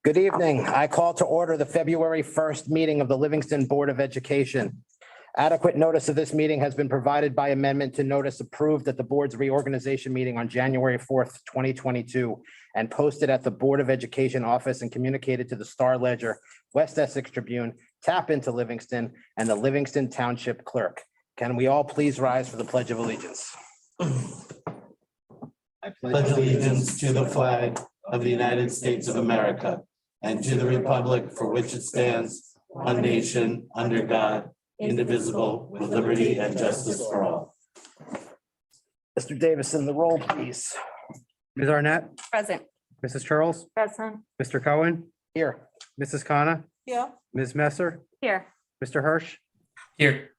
Good evening. I call to order the February 1st meeting of the Livingston Board of Education. Adequate notice of this meeting has been provided by amendment to notice approved at the board's reorganization meeting on January 4th, 2022, and posted at the Board of Education office and communicated to the Star Ledger, West Essex Tribune, Tap Into Livingston, and the Livingston Township Clerk. Can we all please rise for the Pledge of Allegiance? I pledge allegiance to the flag of the United States of America and to the republic for which it stands, one nation, under God, indivisible, with liberty and justice for all. Mr. Davison, the roll, please. Ms. Arnett, Present. Mrs. Charles, Present. Mr. Cohen, Here. Mrs. Khanna, Yeah. Ms. Messer, Here. Mr. Hirsch. Here.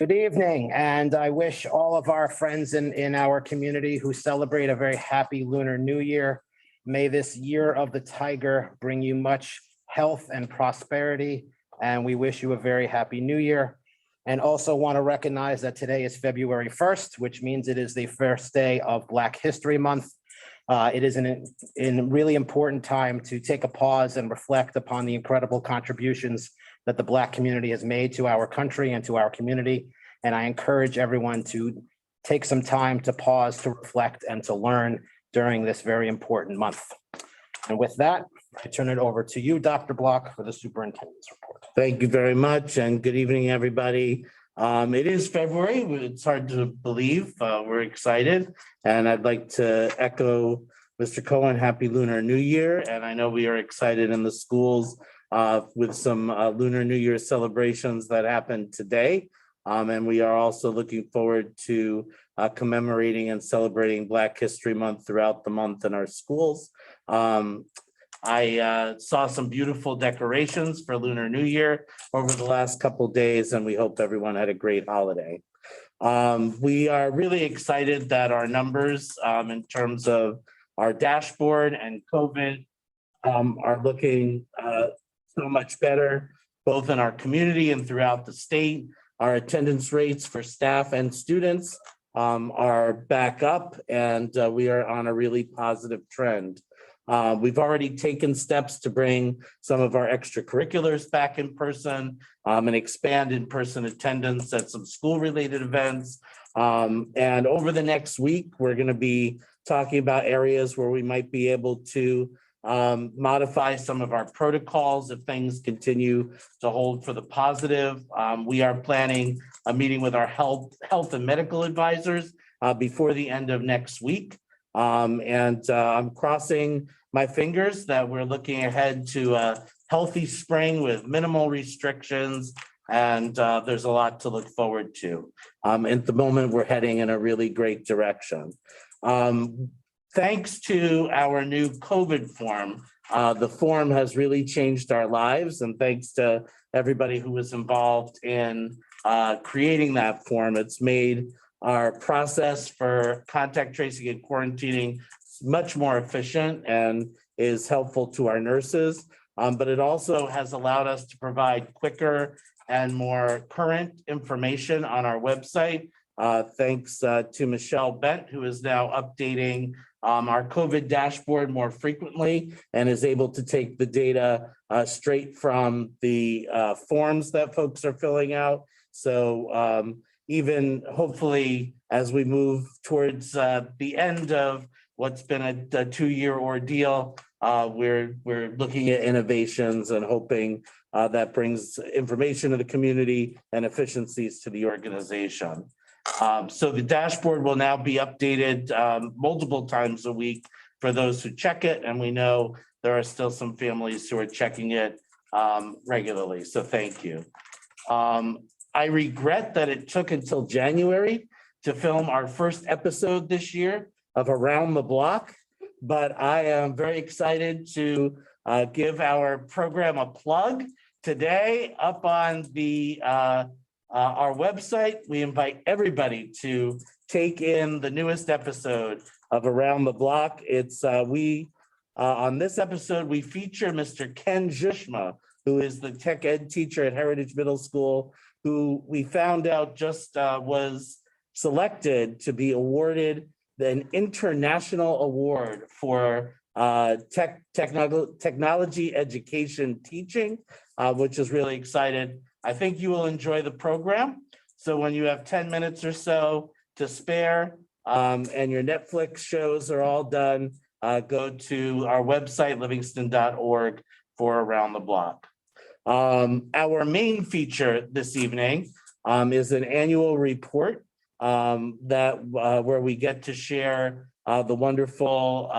Good evening, and I wish all of our friends in our community who celebrate a very happy Lunar New Year. May this year of the tiger bring you much health and prosperity, and we wish you a very happy New Year. And also want to recognize that today is February 1st, which means it is the first day of Black History Month. It is a really important time to take a pause and reflect upon the incredible contributions that the Black community has made to our country and to our community. And I encourage everyone to take some time to pause, to reflect, and to learn during this very important month. And with that, I turn it over to you, Dr. Block, for the superintendent's report. Thank you very much and good evening, everybody. It is February. It's hard to believe. We're excited. And I'd like to echo Mr. Cohen, Happy Lunar New Year. And I know we are excited in the schools with some Lunar New Year celebrations that happened today. And we are also looking forward to commemorating and celebrating Black History Month throughout the month in our schools. I saw some beautiful decorations for Lunar New Year over the last couple of days, and we hope everyone had a great holiday. We are really excited that our numbers in terms of our dashboard and COVID are looking so much better, both in our community and throughout the state. Our attendance rates for staff and students are back up, and we are on a really positive trend. We've already taken steps to bring some of our extracurriculars back in person and expand in-person attendance at some school-related events. And over the next week, we're going to be talking about areas where we might be able to modify some of our protocols if things continue to hold for the positive. We are planning a meeting with our health and medical advisors before the end of next week. I'm crossing my fingers that we're looking ahead to a healthy spring with minimal restrictions, and there's a lot to look forward to. At the moment, we're heading in a really great direction. Thanks to our new COVID form, the form has really changed our lives, and thanks to everybody who was involved in creating that form, it's made our process for contact tracing and quarantining much more efficient and is helpful to our nurses. But it also has allowed us to provide quicker and more current information on our website. Thanks to Michelle Bent, who is now updating our COVID dashboard more frequently and is able to take the data straight from the forms that folks are filling out. So even hopefully as we move towards the end of what's been a 2-year ordeal, we're looking at innovations and hoping that brings information to the community and efficiencies to the organization. So the dashboard will now be updated multiple times a week for those who check it. And we know there are still some families who are checking it regularly. So thank you. I regret that it took until January to film our first episode this year of Around the Block, but I am very excited to give our program a plug. Today, up on the our website, we invite everybody to take in the newest episode of Around the Block. It's on this episode, we feature Mr. Ken Jushma, who is the tech ed teacher at Heritage Middle School, who we found out just was selected to be awarded an international award for technology education teaching, which is really excited. I think you will enjoy the program. So when you have 10 minutes or so to spare, and your Netflix shows are all done, go to our website, livingston.org, for Around the Block. Our main feature this evening is an annual report where we get to share the wonderful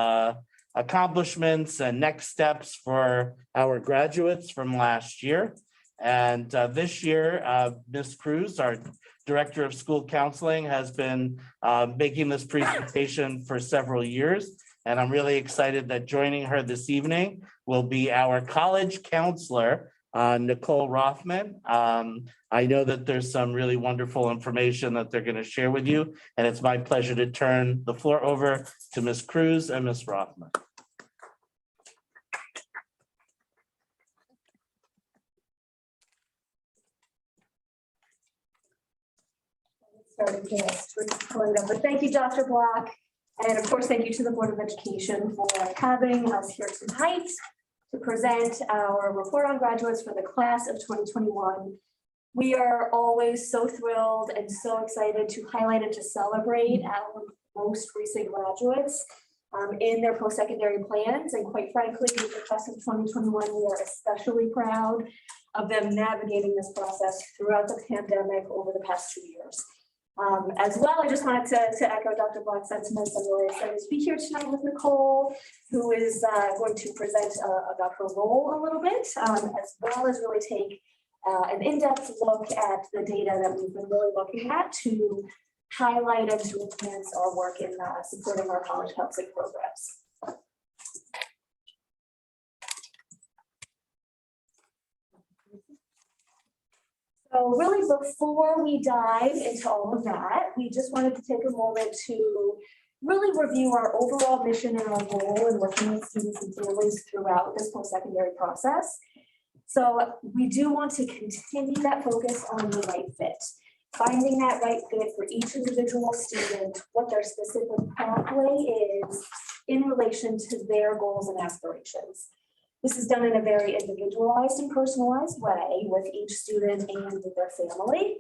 accomplishments and next steps for our graduates from last year. And this year, Ms. Cruz, our Director of School Counseling, has been making this presentation for several years. And I'm really excited that joining her this evening will be our college counselor, Nicole Rothman. I know that there's some really wonderful information that they're going to share with you, and it's my pleasure to turn the floor over to Ms. Cruz and Ms. Rothman. Starting here, but thank you, Dr. Block. And of course, thank you to the Board of Education for having us here tonight to present our report on graduates for the class of 2021. We are always so thrilled and so excited to highlight and to celebrate our most recent graduates in their post-secondary plans. And quite frankly, with the class of 2021, we are especially proud of them navigating this process throughout the pandemic over the past 2 years. As well, I just wanted to echo Dr. Block's sentiments. I'm really excited to be here tonight with Nicole, who is going to present about her role a little bit, as well as really take an in-depth look at the data that we've been really looking at to highlight and to enhance our work in supporting our college counseling programs. So really, before we dive into all of that, we just wanted to take a moment to really review our overall mission and our role in working with students and families throughout this post-secondary process. So we do want to continue that focus on the right fit, finding that right fit for each individual student, what their specific pathway is in relation to their goals and aspirations. This is done in a very individualized and personalized way with each student and with their family.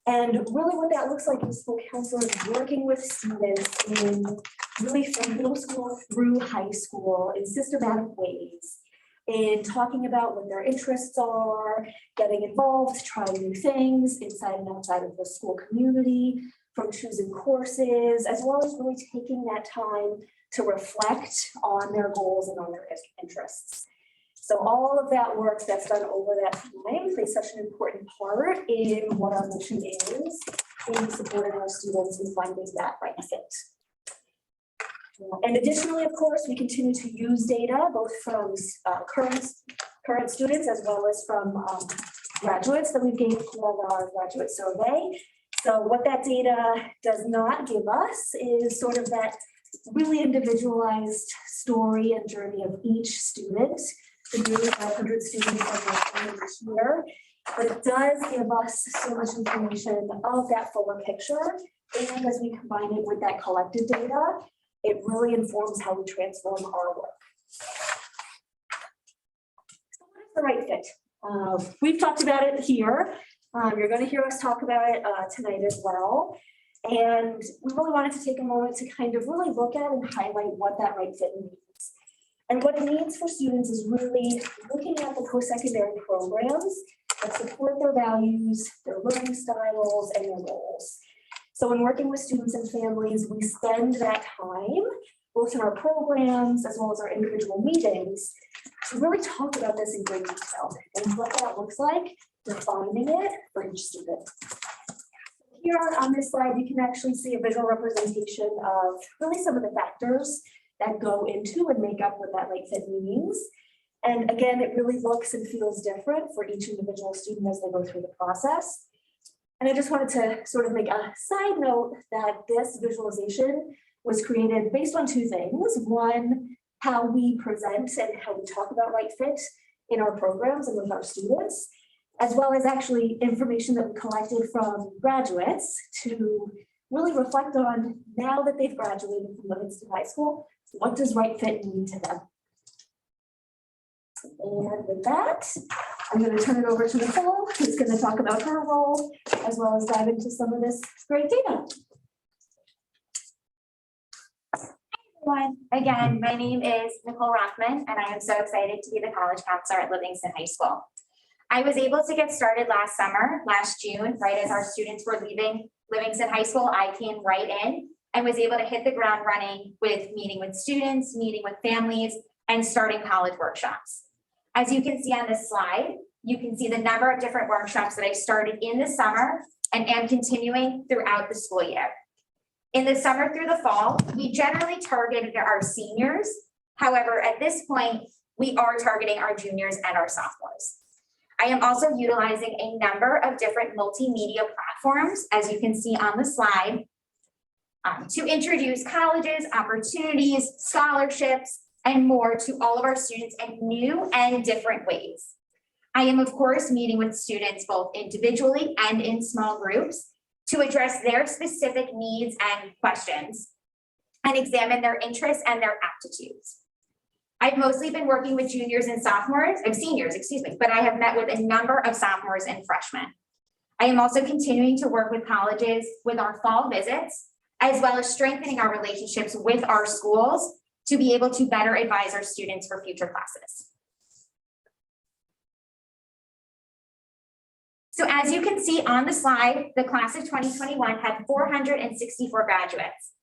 And really what that looks like is school counselors working with students in really from middle school through high school in systematic ways, in talking about what their interests are, getting involved, trying new things inside and outside of the school community, from choosing courses, as well as really taking that time to reflect on their goals and on their interests. So all of that work that's done over that time plays such an important part in what our mission is in supporting our students in finding that right fit. And additionally, of course, we continue to use data both from current students as well as from graduates that we've gained from our graduate survey. So what that data does not give us is sort of that really individualized story and journey of each student. The nearly 500 students are this year, but it does give us so much information of that fuller picture. And as we combine it with that collected data, it really informs how we transform our work. So what is the right fit? We've talked about it here. You're going to hear us talk about it tonight as well. And we really wanted to take a moment to kind of really look at and highlight what that right fit means. And what it means for students is really looking at the post-secondary programs that support their values, their learning styles, and their goals. So when working with students and families, we spend that time, both in our programs as well as our individual meetings, to really talk about this in great detail and what that looks like, defining it for each student. Here on this slide, you can actually see a visual representation of really some of the factors that go into and make up what that right fit means. And again, it really looks and feels different for each individual student as they go through the process. And I just wanted to sort of make a side note that this visualization was created based on two things. One, how we present and how we talk about right fit in our programs and with our students, as well as actually information that we collected from graduates to really reflect on, now that they've graduated from Livingston High School, what does right fit mean to them? And with that, I'm going to turn it over to Nicole, who's going to talk about her role, as well as dive into some of this great data. Everyone. Again, my name is Nicole Rothman, and I am so excited to be the college counselor at Livingston High School. I was able to get started last June, right as our students were leaving Livingston High School. I came right in and was able to hit the ground running with meeting with students, meeting with families, and starting college workshops. As you can see on this slide, you can see the number of different workshops that I started in the summer and am continuing throughout the school year. In the summer through the fall, we generally targeted our seniors. However, at this point, we are targeting our juniors and our sophomores. I am also utilizing a number of different multimedia platforms, as you can see on the slide, to introduce colleges, opportunities, scholarships, and more to all of our students in new and different ways. I am, of course, meeting with students both individually and in small groups to address their specific needs and questions and examine their interests and their aptitudes. I've mostly been working with juniors and seniors, but I have met with a number of sophomores and freshmen. I am also continuing to work with colleges with our fall visits, as well as strengthening our relationships with our schools to be able to better advise our students for future classes. So as you can see on the slide, the class of 2021 had 464 graduates.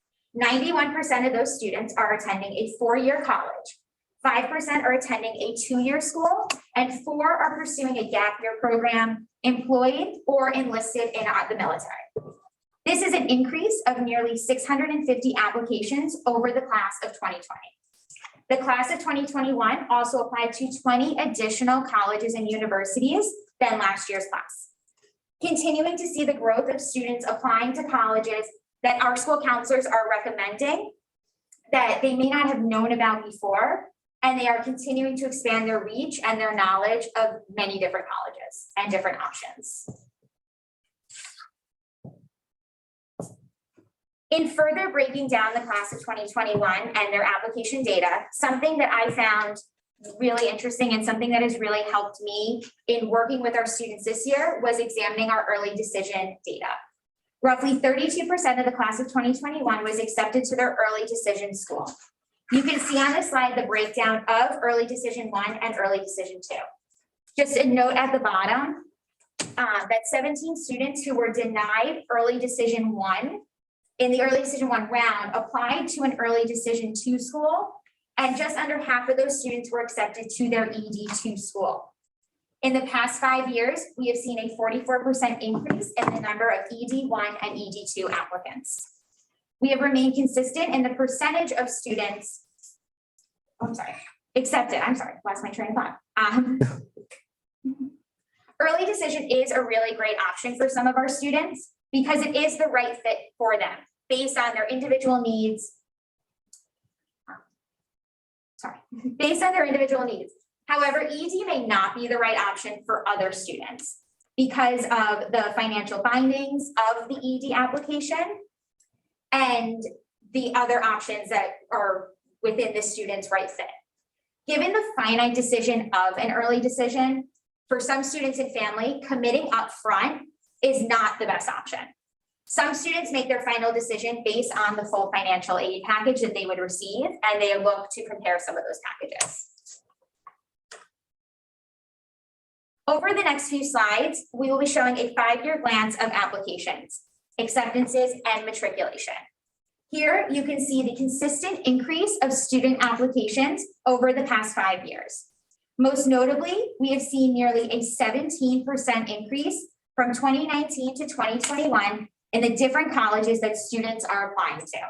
91% of those students are attending a four-year college. 5% are attending a two-year school, and 4% are pursuing a gap year program, employed or enlisted in the military. This is an increase of nearly 650 applications over the class of 2020. The class of 2021 also applied to 20 additional colleges and universities than last year's class. Continuing to see the growth of students applying to colleges that our school counselors are recommending that they may not have known about before, and they are continuing to expand their reach and their knowledge of many different colleges and different options. In further breaking down the class of 2021 and their application data, something that I found really interesting and something that has really helped me in working with our students this year was examining our early decision data. Roughly 32% of the class of 2021 was accepted to their early decision school. You can see on this slide the breakdown of early decision 1 and early decision 2. Just a note at the bottom that 17 students who were denied early decision 1 in the early decision 1 round applied to an early decision 2 school, and just under half of those students were accepted to their ED2 school. In the past 5 years, we have seen a 44% increase in the number of ED1 and ED2 applicants. We have remained consistent in the percentage of students, accepted, lost my train of thought. Early decision is a really great option for some of our students because it is the right fit for them based on their individual needs. However, ED may not be the right option for other students because of the financial bindings of the ED application and the other options that are within the student's right fit. Given the finite decision of an early decision, for some students and family, committing upfront is not the best option. Some students make their final decision based on the full financial aid package that they would receive, and they look to compare some of those packages. Over the next few slides, we will be showing a 5-year glance of applications, acceptances, and matriculation. Here, you can see the consistent increase of student applications over the past 5 years. Most notably, we have seen nearly a 17% increase from 2019 to 2021 in the different colleges that students are applying to.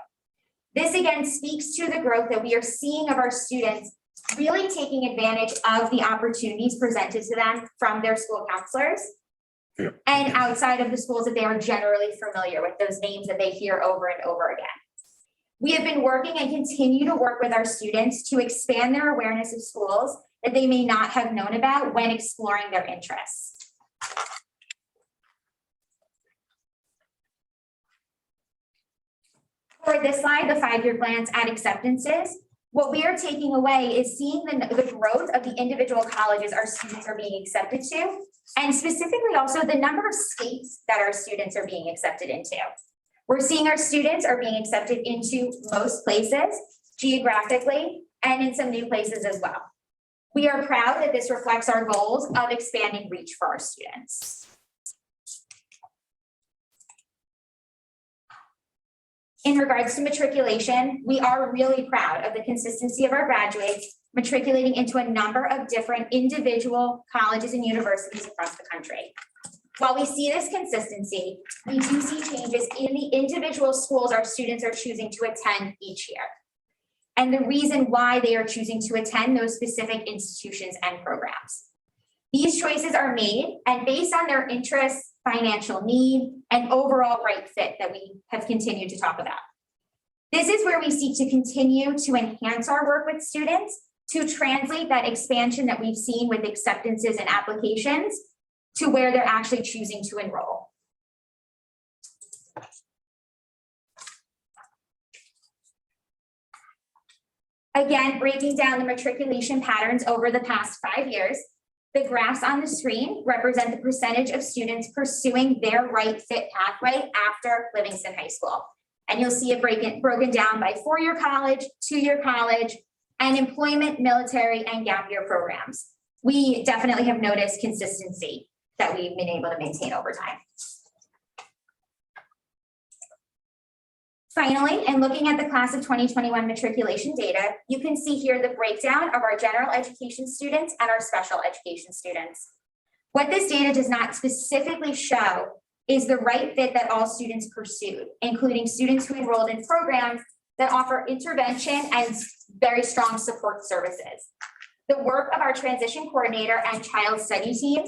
This again speaks to the growth that we are seeing of our students really taking advantage of the opportunities presented to them from their school counselors and outside of the schools that they are generally familiar with, those names that they hear over and over again. We have been working and continue to work with our students to expand their awareness of schools that they may not have known about when exploring their interests. For this slide, the 5-year glance at acceptances, What we are taking away is seeing the growth of the individual colleges our students are being accepted to, and specifically also the number of states that our students are being accepted into. We're seeing our students are being accepted into most places geographically and in some new places as well. We are proud that this reflects our goals of expanding reach for our students. In regards to matriculation, we are really proud of the consistency of our graduates matriculating into a number of different individual colleges and universities across the country. While we see this consistency, we do see changes in the individual schools our students are choosing to attend each year, and the reason why they are choosing to attend those specific institutions and programs. These choices are made and based on their interests, financial need, and overall right fit that we have continued to talk about. This is where we seek to continue to enhance our work with students to translate that expansion that we've seen with acceptances and applications to where they're actually choosing to enroll. Again, breaking down the matriculation patterns over the past 5 years, the graphs on the screen represent the percentage of students pursuing their right fit pathway after Livingston High School. And you'll see it broken down by four-year college, two-year college, and employment, military, and gap year programs. We definitely have noticed consistency that we've been able to maintain over time. Finally, in looking at the class of 2021 matriculation data, you can see here the breakdown of our general education students and our special education students. What this data does not specifically show is the right fit that all students pursued, including students who enrolled in programs that offer intervention and very strong support services. The work of our transition coordinator and child study team,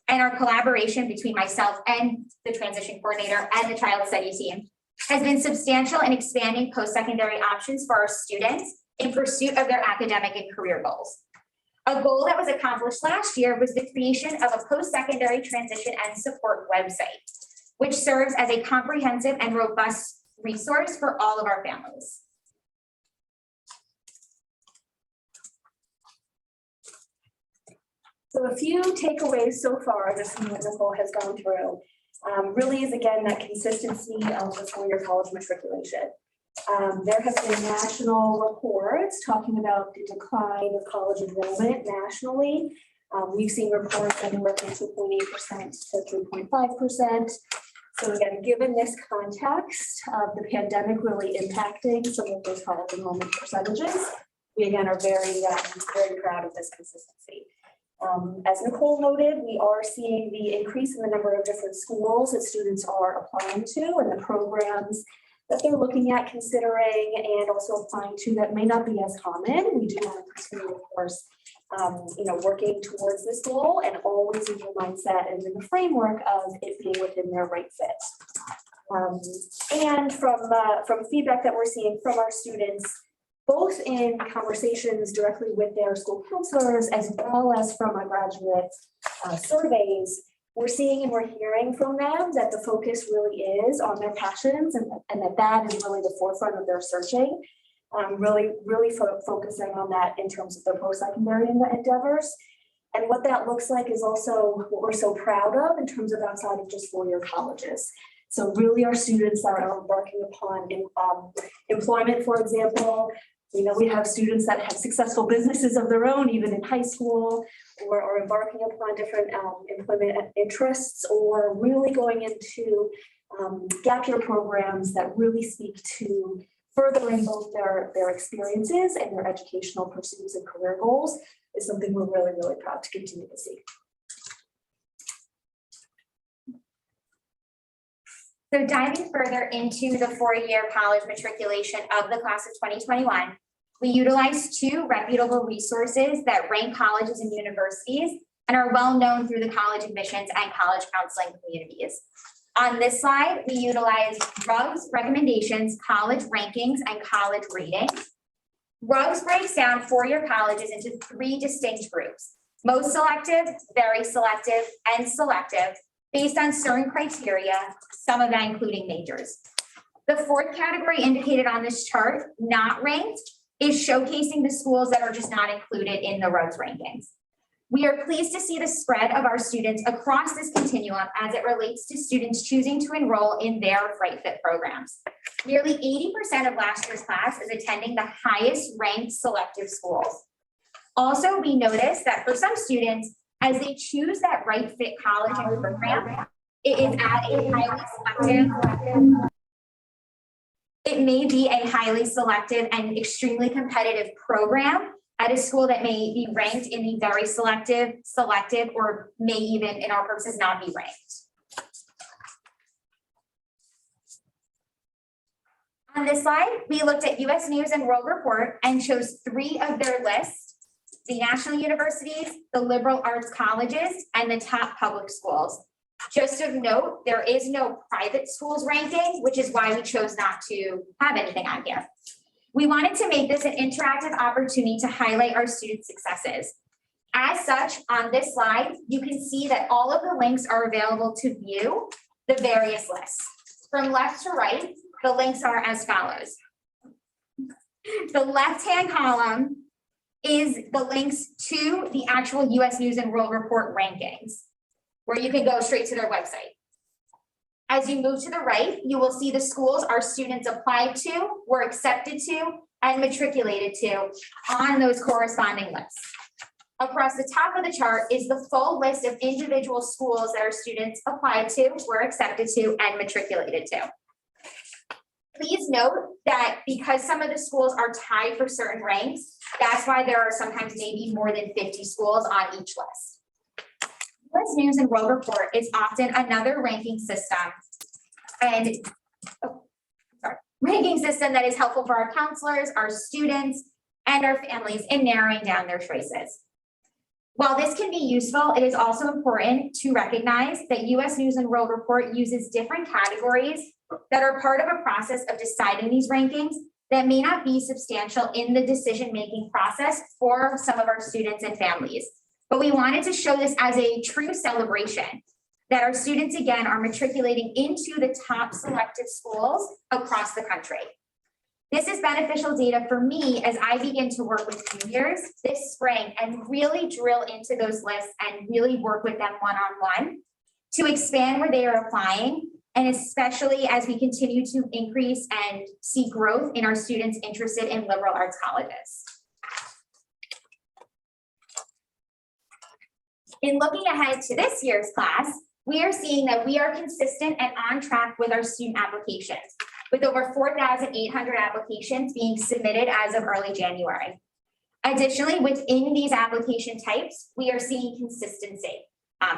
and our collaboration between myself and the transition coordinator and the child study team, has been substantial in expanding post-secondary options for our students in pursuit of their academic and career goals. A goal that was accomplished last year was the creation of a post-secondary transition and support website, which serves as a comprehensive and robust resource for all of our families. So a few takeaways so far, just from what Nicole has gone through, really is again that consistency of the four-year college matriculation. There have been national reports talking about the decline of college enrollment nationally. We've seen reports anywhere from 2.8% to 3.5%. So again, given this context of the pandemic really impacting some of those college enrollment percentages, we again are very proud of this consistency. As Nicole noted, we are seeing the increase in the number of different schools that students are applying to and the programs that they're looking at considering and also applying to that may not be as common. We do want to continue, of course, working towards this goal and always in the mindset and in the framework of it being within their right fit. And from feedback that we're seeing from our students, both in conversations directly with their school counselors as well as from our graduate surveys, we're seeing and we're hearing from them that the focus really is on their passions and that is really the forefront of their searching, really focusing on that in terms of their post-secondary endeavors. And what that looks like is also what we're so proud of in terms of outside of just four-year colleges. So really our students that are embarking upon employment, for example. We have students that have successful businesses of their own, even in high school, or are embarking upon different employment interests, or really going into gap year programs that really speak to furthering both their experiences and their educational pursuits and career goals is something we're really, really proud to continue to see. So diving further into the four-year college matriculation of the class of 2021, we utilize two reputable resources that rank colleges and universities and are well known through the college admissions and college counseling communities. On this slide, we utilize RUG's recommendations, college rankings, and college ratings. RUG's breaks down four-year colleges into three distinct groups: most selective, very selective, and selective, based on certain criteria, some of that including majors. The fourth category indicated on this chart, not ranked, is showcasing the schools that are just not included in the RUGS rankings. We are pleased to see the spread of our students across this continuum as it relates to students choosing to enroll in their Right Fit programs. Nearly 80% of last year's class is attending the highest ranked selective schools. Also, we noticed that for some students, as they choose that Right Fit college and program, it is at a highly selective. It may be a highly selective and extremely competitive program at a school that may be ranked in the very selective, or may even, in our purposes, not be ranked. On this slide, we looked at US News and World Report and chose 3 of their lists: the national universities, the liberal arts colleges, and the top public schools. Just of note, there is no private schools ranking, which is why we chose not to have anything on here. We wanted to make this an interactive opportunity to highlight our student successes. As such, on this slide, you can see that all of the links are available to view the various lists. From left to right, the links are as follows. The left-hand column is the links to the actual US News and World Report rankings, where you can go straight to their website. As you move to the right, you will see the schools our students applied to, were accepted to, and matriculated to on those corresponding lists. Across the top of the chart is the full list of individual schools that our students applied to, were accepted to, and matriculated to. Please note that because some of the schools are tied for certain ranks, that's why there are sometimes maybe more than 50 schools on each list. US News and World Report is often another ranking system ranking system that is helpful for our counselors, our students, and our families in narrowing down their choices. While this can be useful, it is also important to recognize that US News and World Report uses different categories that are part of a process of deciding these rankings that may not be substantial in the decision-making process for some of our students and families. But we wanted to show this as a true celebration, that our students, again, are matriculating into the top selected schools across the country. This is beneficial data for me as I begin to work with juniors this spring and really drill into those lists and really work with them one-on-one to expand where they are applying, and especially as we continue to increase and see growth in our students interested in liberal arts colleges. In looking ahead to this year's class, we are seeing that we are consistent and on track with our student applications, with over 4,800 applications being submitted as of early January. Additionally, within these application types, we are seeing consistency.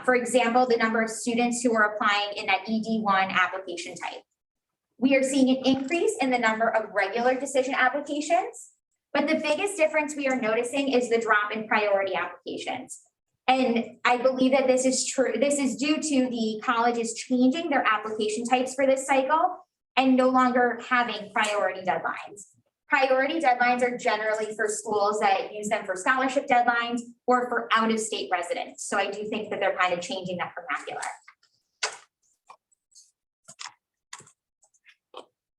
For example, the number of students who are applying in that ED1 application type. We are seeing an increase in the number of regular decision applications, but the biggest difference we are noticing is the drop in priority applications. And I believe that this is true. This is due to the colleges changing their application types for this cycle and no longer having priority deadlines. Priority deadlines are generally for schools that use them for scholarship deadlines or for out-of-state residents. So I do think that they're kind of changing that vernacular.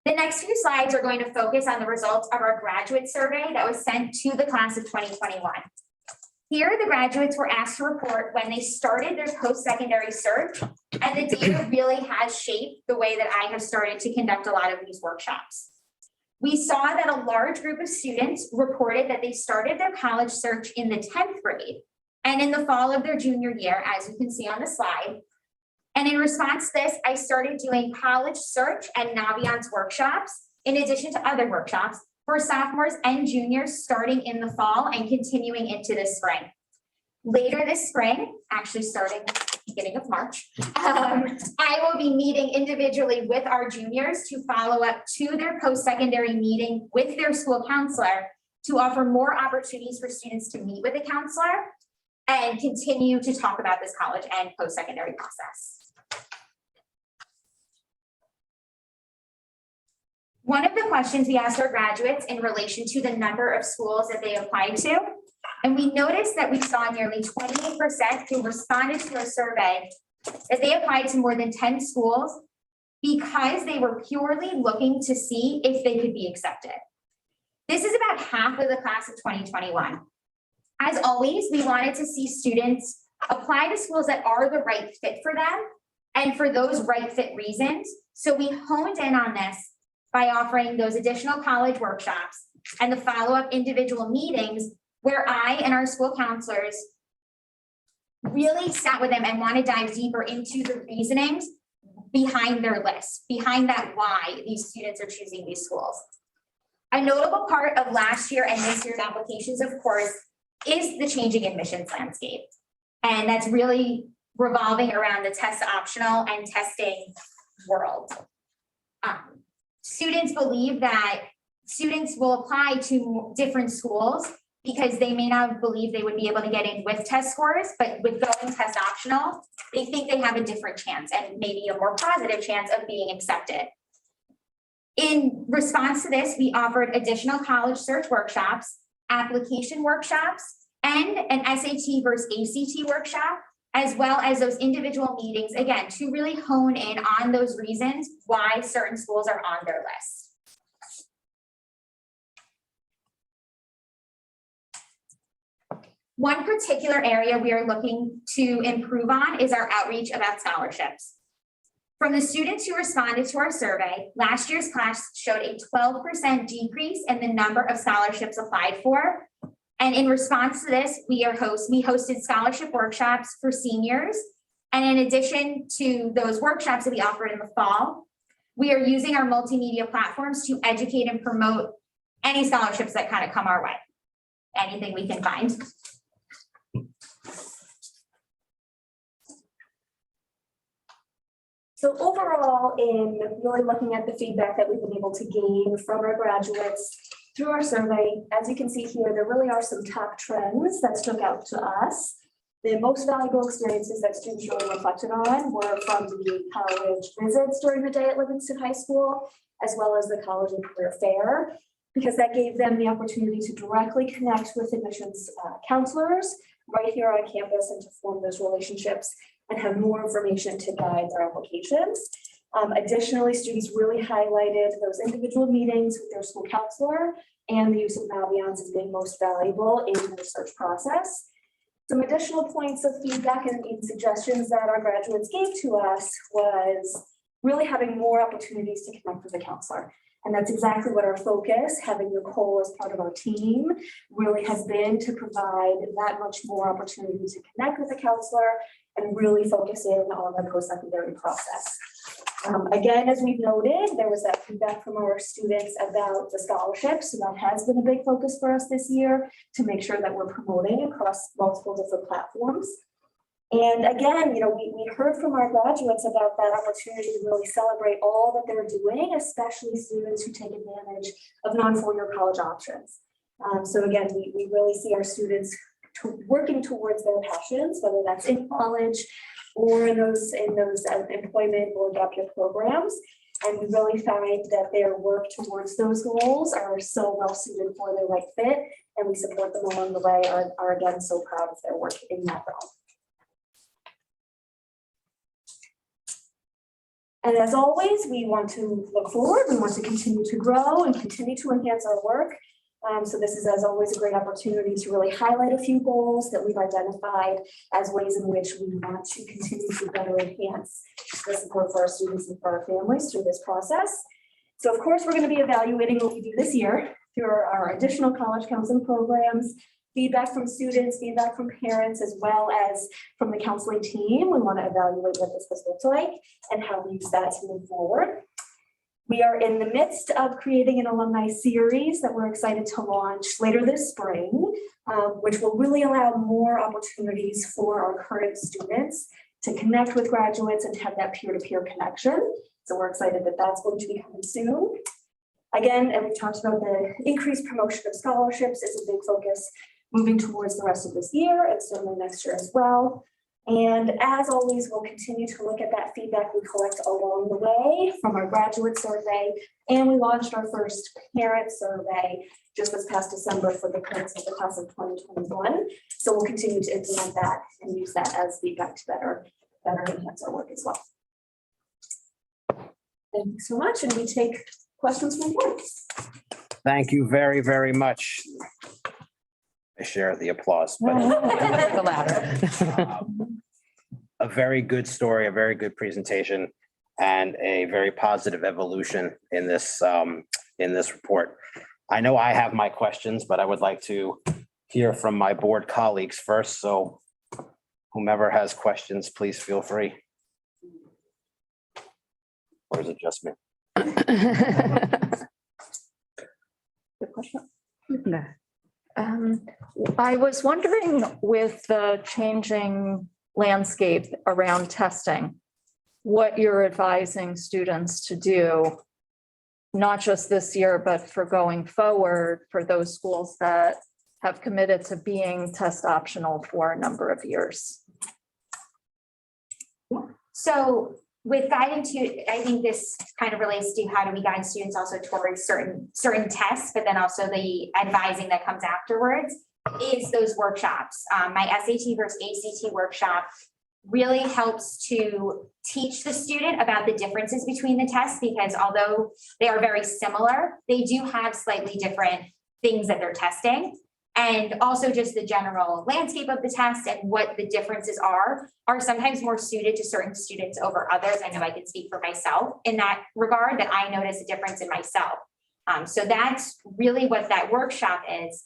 The next few slides are going to focus on the results of our graduate survey that was sent to the class of 2021. Here, the graduates were asked to report when they started their post-secondary search, and the data really has shaped the way that I have started to conduct a lot of these workshops. We saw that a large group of students reported that they started their college search in the 10th grade and in the fall of their junior year, as you can see on the slide. And in response to this, I started doing college search and Naviance workshops, in addition to other workshops, for sophomores and juniors starting in the fall and continuing into the spring. Later this spring, actually starting beginning of March, I will be meeting individually with our juniors to follow up to their post-secondary meeting with their school counselor to offer more opportunities for students to meet with a counselor and continue to talk about this college and post-secondary process. One of the questions we asked our graduates in relation to the number of schools that they applied to, and we noticed that we saw nearly 28% who responded to our survey that they applied to more than 10 schools because they were purely looking to see if they could be accepted. This is about half of the class of 2021. As always, we wanted to see students apply to schools that are the right fit for them and for those right fit reasons. So we honed in on this by offering those additional college workshops and the follow-up individual meetings where I and our school counselors really sat with them and want to dive deeper into the reasonings behind their list, behind that why these students are choosing these schools. A notable part of last year and this year's applications, of course, is the changing admissions landscape. And that's really revolving around the test optional and testing world. Students believe that students will apply to different schools because they may not believe they would be able to get in with test scores, but with going test optional, they think they have a different chance and maybe a more positive chance of being accepted. In response to this, we offered additional college search workshops, application workshops, and an SAT versus ACT workshop, as well as those individual meetings, again, to really hone in on those reasons why certain schools are on their list. One particular area we are looking to improve on is our outreach about scholarships. From the students who responded to our survey, last year's class showed a 12% decrease in the number of scholarships applied for. And in response to this, we hosted scholarship workshops for seniors. And in addition to those workshops that we offered in the fall, we are using our multimedia platforms to educate and promote any scholarships that kind of come our way, anything we can find. So overall, in really looking at the feedback that we've been able to gain from our graduates through our survey, as you can see here, there really are some top trends that stuck out to us. The most valuable experiences that students really reflected on were from the college visits during the day at Livingston High School, as well as the college and career fair, because that gave them the opportunity to directly connect with admissions counselors right here on campus and to form those relationships and have more information to guide their applications. Additionally, students really highlighted those individual meetings with their school counselor and the use of Naviance as being most valuable in the search process. Some additional points of feedback and suggestions that our graduates gave to us was really having more opportunities to connect with the counselor. And that's exactly what our focus, having Nicole as part of our team, really has been, to provide that much more opportunity to connect with the counselor and really focus in on the post-secondary process. Again, as we've noted, there was that feedback from our students about the scholarships. So that has been a big focus for us this year to make sure that we're promoting across multiple different platforms. And again, we heard from our graduates about that opportunity to really celebrate all that they're doing, especially students who take advantage of non-four-year college options. So again, we really see our students working towards their passions, whether that's in college or in those employment or gap year programs. And we really find that their work towards those goals are so well suited for their right fit, and we support them along the way, are again so proud of their work in that realm. And as always, we want to look forward, we want to continue to grow and continue to enhance our work. So this is, as always, a great opportunity to really highlight a few goals that we've identified as ways in which we want to continue to better enhance the support for our students and for our families through this process. So of course, we're going to be evaluating what we do this year through our additional college counseling programs, feedback from students, feedback from parents, as well as from the counseling team. We want to evaluate what this looks like and how we use that to move forward. We are in the midst of creating an alumni series that we're excited to launch later this spring, which will really allow more opportunities for our current students to connect with graduates and have that peer-to-peer connection. So we're excited that that's going to be coming soon. Again, and we talked about the increased promotion of scholarships is a big focus moving towards the rest of this year and certainly next year as well. And as always, we'll continue to look at that feedback we collect along the way from our graduate survey. And we launched our first parent survey just this past December for the parents of the class of 2021. So we'll continue to implement that and use that as feedback to better enhance our work as well. Thank you so much. And we take questions from board. Thank you very, very much. I share the applause, but The latter. a very good story, a very good presentation, and a very positive evolution in this report. I know I have my questions, but I would like to hear from my board colleagues first. So whomever has questions, please feel free. Or is it just me? Good question. I was wondering with the changing landscape around testing, what you're advising students to do, not just this year, but for going forward for those schools that have committed to being test optional for a number of years. So with guiding to, I think this kind of relates to how do we guide students also towards certain tests, but then also the advising that comes afterwards is those workshops. My SAT versus ACT workshop really helps to teach the student about the differences between the tests, because although they are very similar, they do have slightly different things that they're testing. And also just the general landscape of the test and what the differences are sometimes more suited to certain students over others. I know I can speak for myself in that regard, that I notice a difference in myself. So that's really what that workshop is.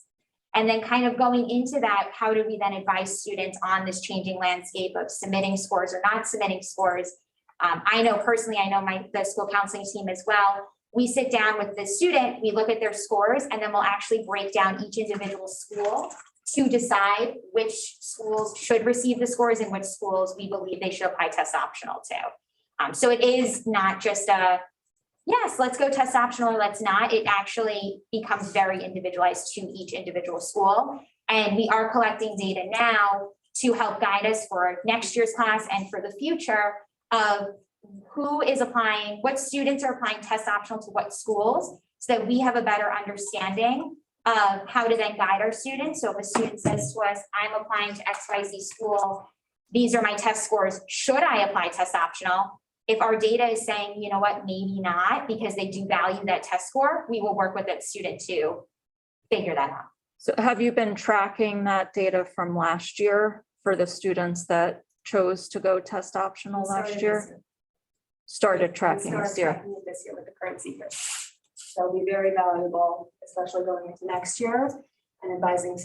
And then kind of going into that, how do we then advise students on this changing landscape of submitting scores or not submitting scores? I know personally, I know the school counseling team as well. We sit down with the student, we look at their scores, and then we'll actually break down each individual school to decide which schools should receive the scores and which schools we believe they should apply test optional to. So it is not just a, yes, let's go test optional or let's not. It actually becomes very individualized to each individual school. And we are collecting data now to help guide us for next year's class and for the future of who is applying, what students are applying test optional to what schools, so that we have a better understanding of how to then guide our students. So if a student says to us, I'm applying to XYZ school, these are my test scores, should I apply test optional? If our data is saying, you know what, maybe not, because they do value that test score, we will work with that student to figure that out. So have you been tracking that data from last year for the students that chose to go test optional last year? Started tracking this year. This year with the current seekers. So it'll be very valuable, especially going into next year and advising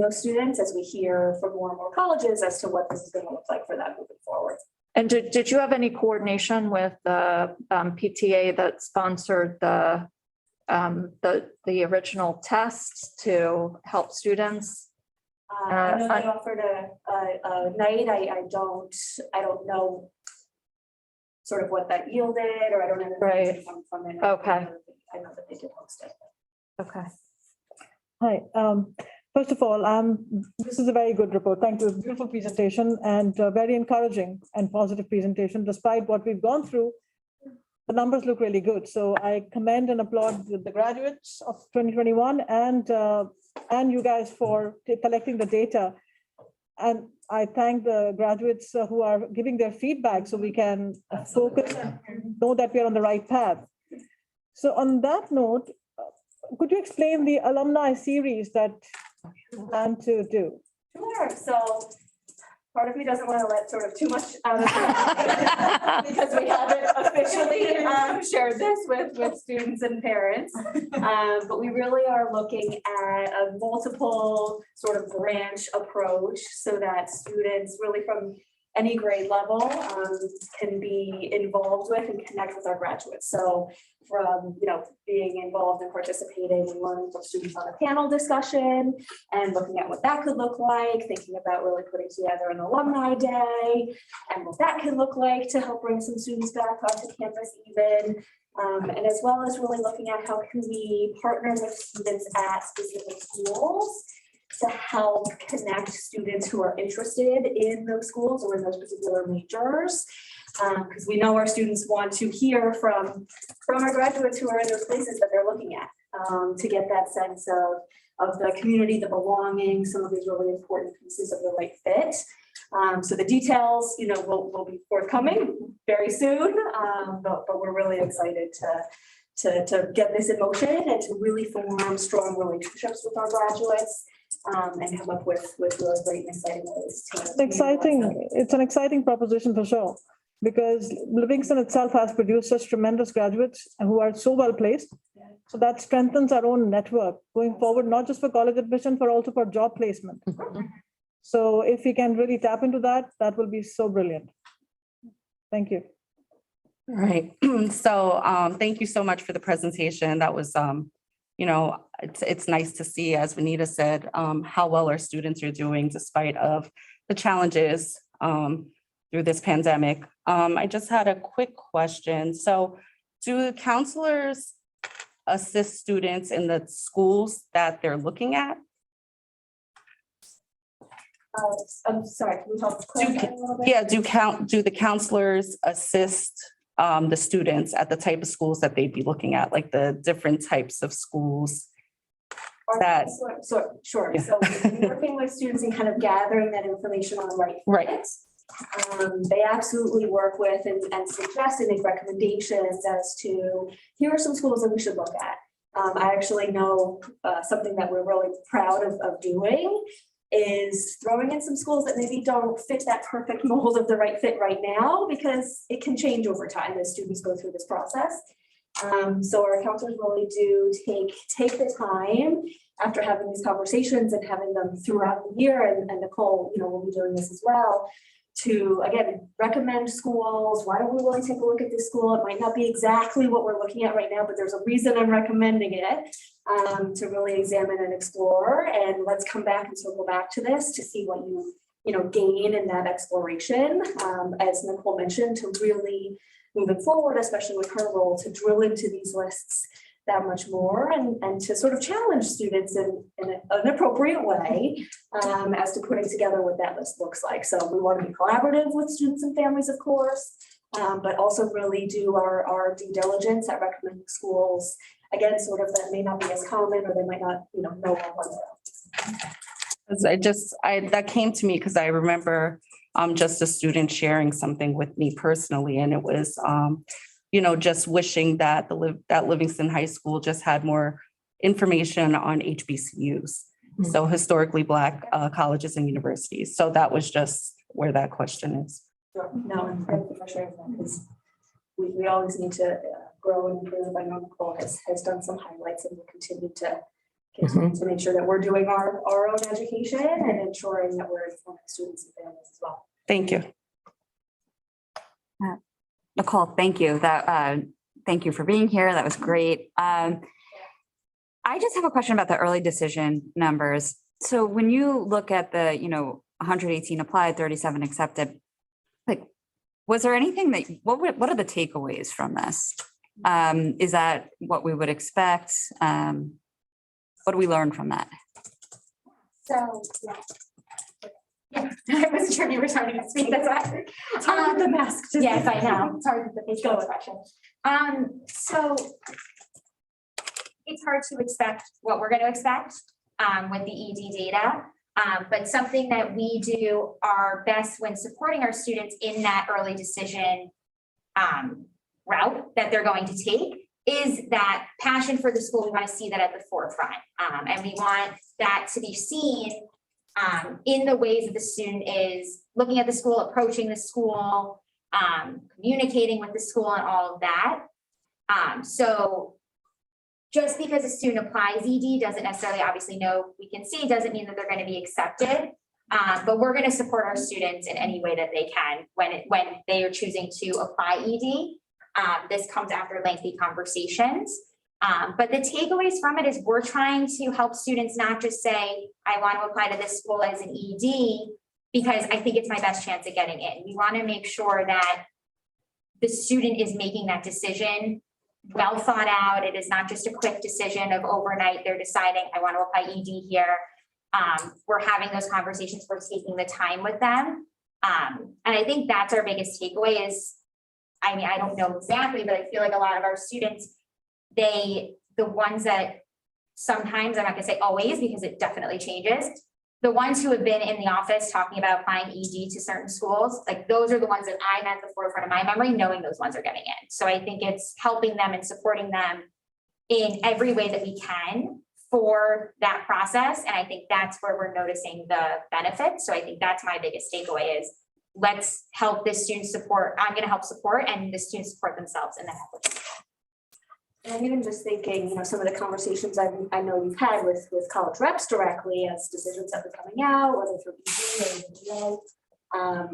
those students as we hear from more and more colleges as to what this is going to look like for them moving forward. And did you have any coordination with the PTA that sponsored the original tests to help students? I know they offered a night. I don't know sort of what that yielded, or I don't know. Right. From it. Okay. I know that they did host it. Okay. Hi, first of all, this is a very good report. Thank you. Beautiful presentation and very encouraging and positive presentation. Despite what we've gone through, the numbers look really good. So I commend and applaud the graduates of 2021 and you guys for collecting the data. And I thank the graduates who are giving their feedback so we can focus and know that we are on the right path. So on that note, could you explain the Alumni Series that you plan to do? Sure. So part of me doesn't want to let sort of too much out of because we haven't officially shared this with students and parents. But we really are looking at a multiple sort of branch approach so that students really from any grade level can be involved with and connect with our graduates. So from, being involved and participating and learning from students on a panel discussion and looking at what that could look like, thinking about really putting together an alumni day and what that can look like to help bring some students back onto campus even. And as well as really looking at how can we partner with students at specific schools to help connect students who are interested in those schools or in those particular majors. Because we know our students want to hear from our graduates who are in those places that they're looking at to get that sense of the community, the belonging, some of these really important pieces of the right fit. So the details, will be forthcoming very soon, but we're really excited to get this in motion and to really form strong relationships with our graduates and come up with really great and exciting ways to. It's exciting. It's an exciting proposition for sure, because Livingston itself has produced such tremendous graduates who are so well placed. So that strengthens our own network going forward, not just for college admission, but also for job placement. So if we can really tap into that, that will be so brilliant. Thank you. All right, so thank you so much for the presentation. That was, it's nice to see, as Vanita said, how well our students are doing despite of the challenges through this pandemic. I just had a quick question. So do counselors assist students in the schools that they're looking at? I'm sorry, can we talk clarify a little bit? Yeah, do the counselors assist the students at the type of schools that they'd be looking at, like the different types of schools? that- Sure. Yeah. So we're working with students and kind of gathering that information on the right. Right. fit. They absolutely work with and suggest and make recommendations as to, here are some schools that we should look at. I actually know something that we're really proud of doing is throwing in some schools that maybe don't fit that perfect mold of the right fit right now, because it can change over time as students go through this process. So our counselors really do take the time after having these conversations and having them throughout the year, and Nicole, will be doing this as well, to again, recommend schools. Why don't we really take a look at this school? It might not be exactly what we're looking at right now, but there's a reason I'm recommending it, to really examine and explore. And let's come back and circle back to this to see what you gain in that exploration. As Nicole mentioned, to really moving forward, especially with her role, to drill into these lists that much more and to sort of challenge students in an appropriate way as to putting together what that list looks like. So we want to be collaborative with students and families, of course, but also really do our due diligence at recommending schools, again, sort of that may not be as common, or they might not, know one. That came to me because I remember just a student sharing something with me personally, and it was just wishing that that Livingston High School just had more information on HBCUs, so historically Black colleges and universities. So that was just where that question is. No, and thank you for sharing that, because we always need to grow and improve. I know Nicole has done some highlights, and we'll continue to make sure that we're doing our own education and ensuring that we're informing students and families as well. Thank you. Nicole, thank you. Thank you for being here. That was great. I just have a question about the early decision numbers. So when you look at the, 118 applied, 37 accepted, was there anything that, what are the takeaways from this? Is that what we would expect? What do we learn from that? So, yeah, I wasn't sure if you were starting to speak, that's why. It's hard with the mask. Yes, I know, it's hard with the facial expression. So it's hard to expect what we're gonna expect with the ED data. But something that we do our best when supporting our students in that early decision route that they're going to take is that passion for the school. We want to see that at the forefront. And we want that to be seen in the ways that the student is looking at the school, approaching the school, communicating with the school, and all of that. So just because a student applies ED doesn't necessarily obviously know we can see, doesn't mean that they're going to be accepted. But we're going to support our students in any way that they can when they are choosing to apply ED. This comes after lengthy conversations. But the takeaways from it is we're trying to help students not just say, I want to apply to this school as an ED because I think it's my best chance of getting in. We want to make sure that the student is making that decision well thought out. It is not just a quick decision of overnight. They're deciding, I want to apply ED here. We're having those conversations. We're taking the time with them. And I think that's our biggest takeaway is, I don't know exactly, but I feel like a lot of our students, the ones that sometimes, I'm not gonna say always, because it definitely changes, the ones who have been in the office talking about applying ED to certain schools, like those are the ones that I'm at the forefront of my memory, knowing those ones are getting in. So I think it's helping them and supporting them in every way that we can for that process. And I think that's where we're noticing the benefits. So I think that's my biggest takeaway is let's help this student support. I'm going to help support and the students support themselves in that application. And I'm even just thinking, some of the conversations I know you've had with college reps directly as decisions have been coming out, whether through ED or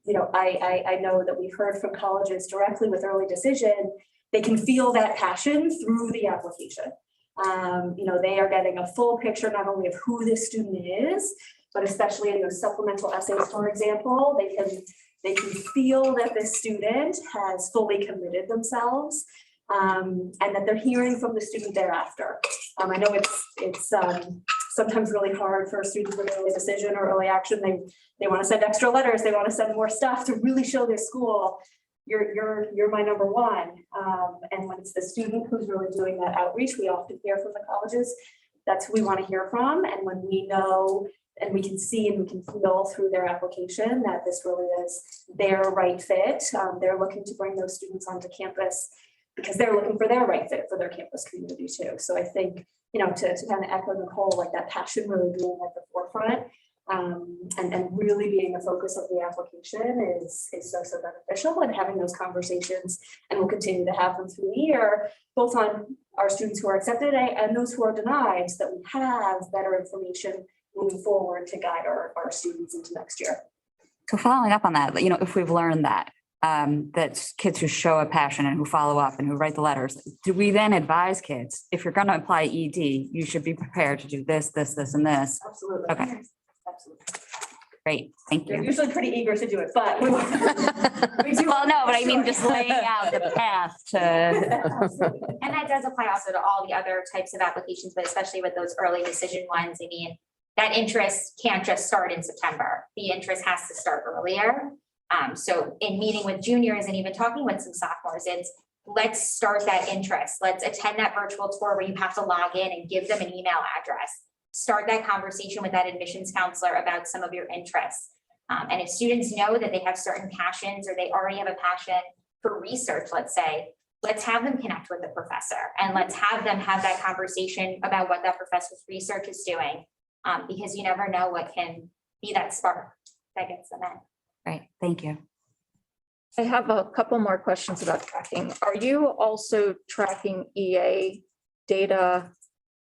EDA. I know that we've heard from colleges directly with early decision, they can feel that passion through the application. They are getting a full picture not only of who this student is, but especially in those supplemental essays, for example, they can feel that this student has fully committed themselves. And that they're hearing from the student thereafter. I know it's sometimes really hard for students with early decision or early action. They want to send extra letters. They want to send more stuff to really show their school, you're my number one. And when it's the student who's really doing that outreach, we often hear from the colleges. That's who we want to hear from. And when we know and we can see and we can feel through their application that this really is their right fit, they're looking to bring those students onto campus because they're looking for their right fit for their campus community too. So I think, to kind of echo Nicole, like that passion really being at the forefront and really being the focus of the application is so beneficial, and having those conversations, and we'll continue to have them through the year, both on our students who are accepted and those who are denied, so that we have better information moving forward to guide our students into next year. So following up on that, if we've learned that kids who show a passion and who follow up and who write the letters, do we then advise kids, if you're going to apply ED, you should be prepared to do this, this, this, and this? Absolutely. Okay. Absolutely. Great, thank They're you. usually pretty eager to do it, but we do. Well, no, but I mean, just laying out the path to, And that does apply also to all the other types of applications, but especially with those early decision ones. I mean, that interest can't just start in September. The interest has to start earlier. So in meeting with juniors and even talking with some sophomores, it's let's start that interest. Let's attend that virtual tour where you have to log in and give them an email address. Start that conversation with that admissions counselor about some of your interests. And if students know that they have certain passions or they already have a passion for research, let's say, let's have them connect with the professor and let's have them have that conversation about what that professor's research is doing. Because you never know what can be that spark that gets them in. right, thank you. I have a couple more questions about tracking. Are you also tracking EA data?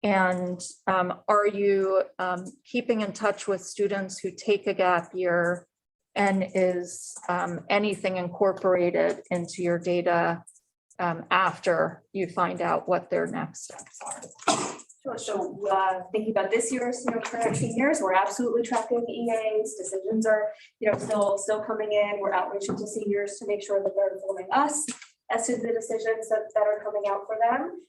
And are you keeping in touch with students who take a gap year? And is anything incorporated into your data after you find out what their next steps are? Sure. So thinking about this year's, current seniors, we're absolutely tracking EAs. Decisions are, still coming in. We're outreaching to seniors to make sure that they're informing us as to the decisions that are coming out for them.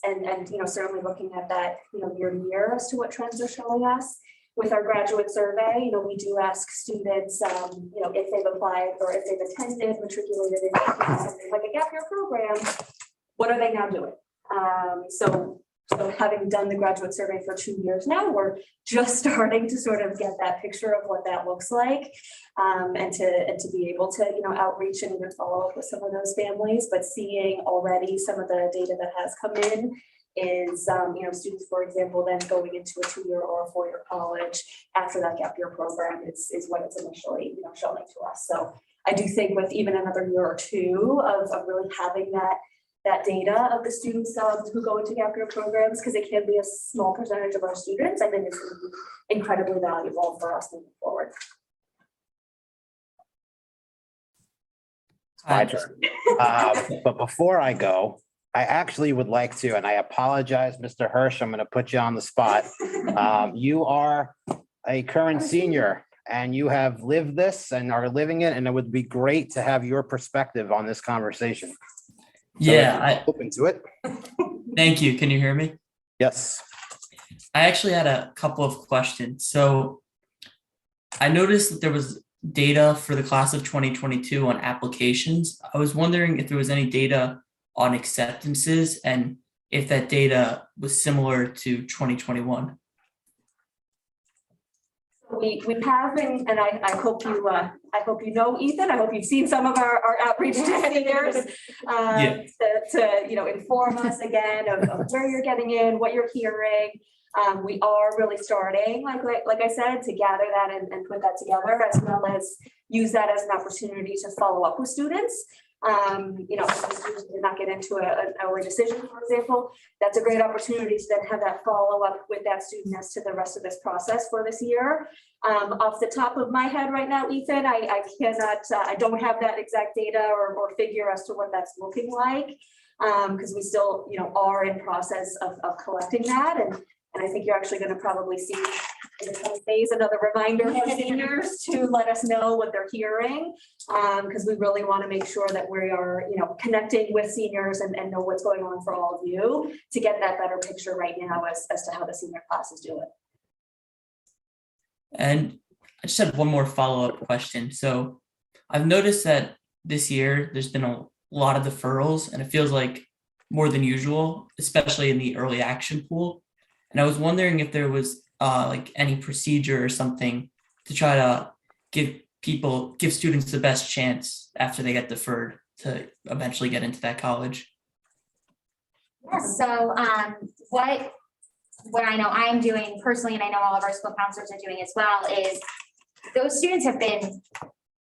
And certainly looking at that, year to year as to what trends are showing us. With our graduate survey, we do ask students, if they've applied or if they've attended, matriculated in something like a gap year program, what are they now doing? So having done the graduate survey for 2 years now, we're just starting to sort of get that picture of what that looks like, and to be able to outreach and even follow up with some of those families. But seeing already some of the data that has come in is students, for example, then going into a 2-year or a 4-year college after that gap year program is what it's initially showing to us. So I do think with even another year or two of really having that data of the students who go into gap year programs, because it can be a small percentage of our students, I think it's going to be incredibly valuable for us moving forward. My turn. But before I go, I actually would like to, and I apologize, Mr. Hirsch, I'm going to put you on the spot. You are a current senior and you have lived this and are living it, and it would be great to have your perspective on this conversation. So Yeah, open to it. thank you. Can you hear me? Yes. I actually had a couple of questions. So I noticed that there was data for the class of 2022 on applications. I was wondering if there was any data on acceptances and if that data was similar to 2021. We have been, and I hope you know Ethan, I hope you've seen some of our outreach to seniors. Yeah. To inform us again of where you're getting in, what you're hearing. We are really starting, like I said, to gather that and put that together, as well as use that as an opportunity to follow up with students. If the students did not get into an early decision, for example, that's a great opportunity to then have that follow up with that student as to the rest of this process for this year. Off the top of my head right now, Ethan, I cannot, I don't have that exact data or figure as to what that's looking like. Because we still, are in process of collecting that. And I think you're actually going to probably see in the coming days another reminder for seniors to let us know what they're hearing. Because we really want to make sure that we are, connecting with seniors and know what's going on for all of you to get that better picture right now as to how the senior class is doing. And I just had one more follow-up question. So I've noticed that this year there's been a lot of deferrals, and it feels like more than usual, especially in the early action pool. And I was wondering if there was like any procedure or something to try to give students the best chance after they get deferred to eventually get into that college. Yeah, so what I know I'm doing personally, and I know all of our school counselors are doing as well, is those students have been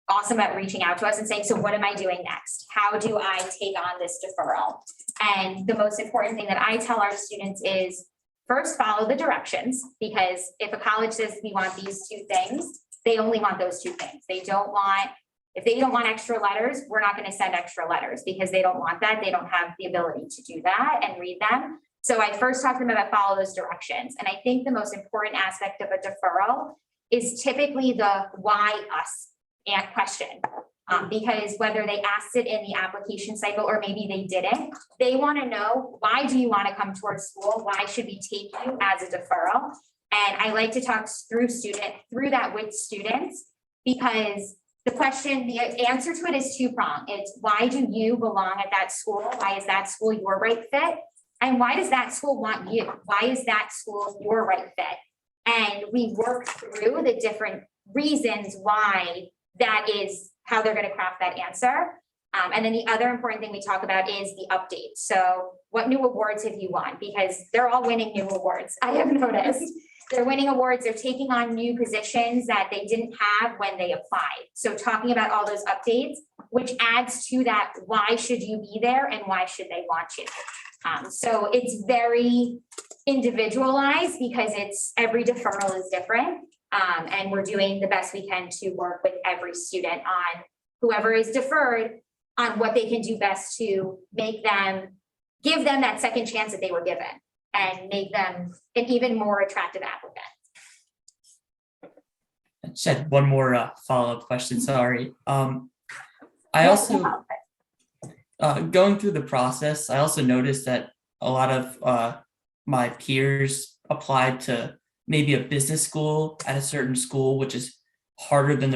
awesome at reaching out to us and saying, so what am I doing next? How do I take on this deferral? And the most important thing that I tell our students is first follow the directions, because if a college says we want these two things, they only want those two things. If they don't want extra letters, we're not going to send extra letters because they don't want that. They don't have the ability to do that and read them. So I first talk to them about follow those directions. And I think the most important aspect of a deferral is typically the why us question. Because whether they asked it in the application cycle or maybe they didn't, they want to know, why do you want to come towards school? Why should we take you as a deferral? And I like to talk through that with students, because the answer to it is two-pronged. It's why do you belong at that school? Why is that school your right fit? And why does that school want you? Why is that school your right fit? And we work through the different reasons why that is how they're going to craft that answer. And then the other important thing we talk about is the update. So what new awards have you won? Because they're all winning new awards. I have noticed they're winning awards. They're taking on new positions that they didn't have when they applied. So talking about all those updates, which adds to that, why should you be there and why should they want you? So it's very individualized because every deferral is different. And we're doing the best we can to work with every student on whoever is deferred on what they can do best to give them that second chance that they were given and make them an even more attractive applicant. I just had one more follow-up question, sorry. I also, going through the process, I also noticed that a lot of my peers applied to maybe a business school at a certain school, which is harder than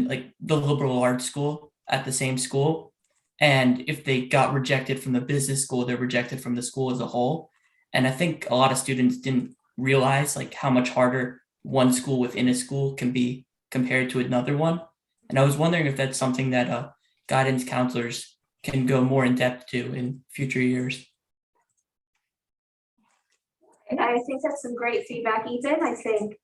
like the liberal arts school at the same school. And if they got rejected from the business school, they're rejected from the school as a whole. And I think a lot of students didn't realize like how much harder one school within a school can be compared to another one. And I was wondering if that's something that guidance counselors can go more in depth to in future years. I think that's some great feedback, Ethan. I think,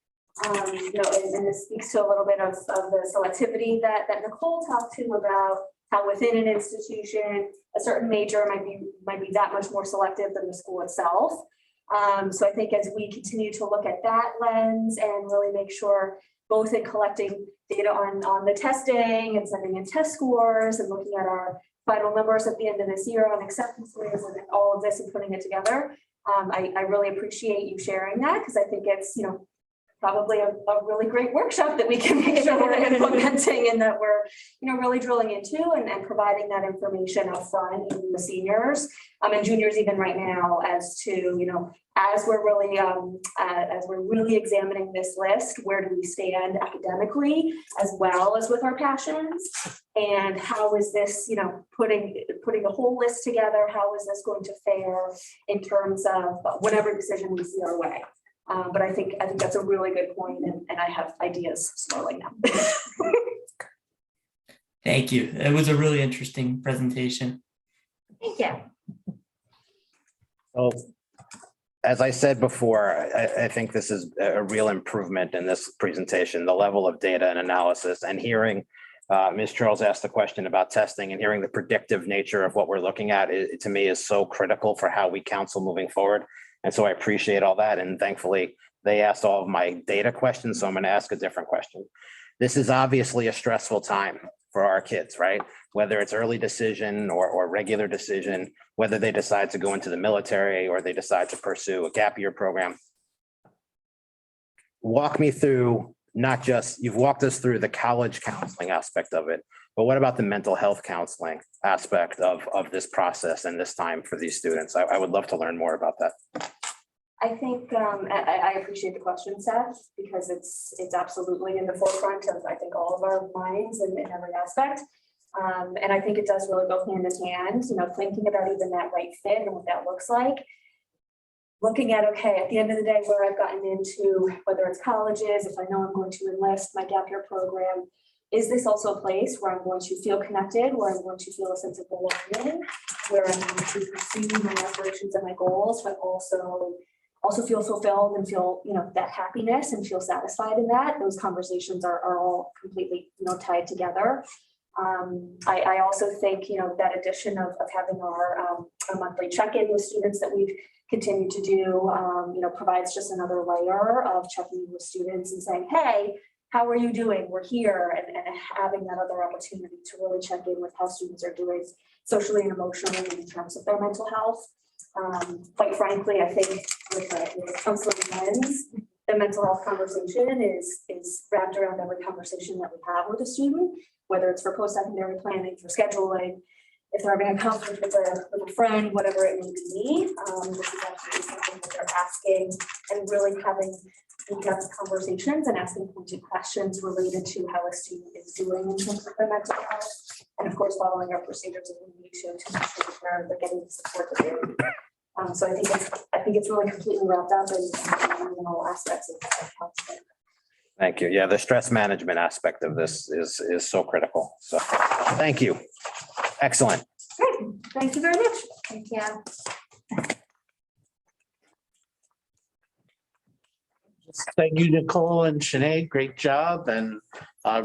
and this speaks to a little bit of the selectivity that Nicole talked to about how within an institution, a certain major might be that much more selective than the school itself. So I think as we continue to look at that lens and really make sure both in collecting data on the testing and sending in test scores and looking at our final numbers at the end of this year on acceptance rates and all of this and putting it together. I really appreciate you sharing that, because I think it's, probably a really great workshop that we can make sure we're implementing and that we're, really drilling into and providing that information up front, even the seniors and juniors even right now, as to, as we're really examining this list, where do we stand academically as well as with our passions, and how is this, putting the whole list together, how is this going to fare in terms of whatever decision we see our way. But I think that's a really good point, and I have ideas swirling now. Thank you. It was a really interesting presentation. Thank you. So, as I said before, I think this is a real improvement in this presentation, the level of data and analysis, and hearing Ms. Charles ask the question about testing and hearing the predictive nature of what we're looking at, it to me is so critical for how we counsel moving forward. And so I appreciate all that. And thankfully, they asked all of my data questions, so I'm going to ask a different question. This is obviously a stressful time for our kids, right? Whether it's early decision or regular decision, whether they decide to go into the military or they decide to pursue a gap year program. Walk me through, not just, you've walked us through the college counseling aspect of it, but what about the mental health counseling aspect of this process and this time for these students? I would love to learn more about that. I think I appreciate the question, Seth, because it's absolutely in the forefront of, I think, all of our minds in every aspect. And I think it does really go hand in hand, thinking about even that right fit and what that looks like. Looking at, okay, at the end of the day, where I've gotten into, whether it's colleges, if I know I'm going to enlist my gap year program, is this also a place where I'm going to feel connected, where I'm going to feel a sense of belonging, where I'm going to pursue my aspirations and my goals, but also feel fulfilled and feel, that happiness and feel satisfied in that. Those conversations are all completely, tied together. I also think, that addition of having our monthly check-in with students that we've continued to do, provides just another layer of checking in with students and saying, hey, how are you doing? We're here, and having that other opportunity to really check in with how students are doing socially and emotionally in terms of their mental health. Quite frankly, I think with a counseling lens, the mental health conversation is wrapped around every conversation that we have with a student, whether it's for post-secondary planning, for scheduling, if they're having a conference with a friend, whatever it may be. This is actually something that they're asking and really having in-depth conversations and asking pointed questions related to how a student is doing in terms of their mental health. And of course, following our procedures as we need to make sure that they're getting the support that they need. So I think it's really completely wrapped up in all aspects of counseling. Thank you. Yeah, the stress management aspect of this is so critical. So thank you. Excellent. Great. Thank you very much. Thank you. Thank you, Nicole and Sinead. Great job, and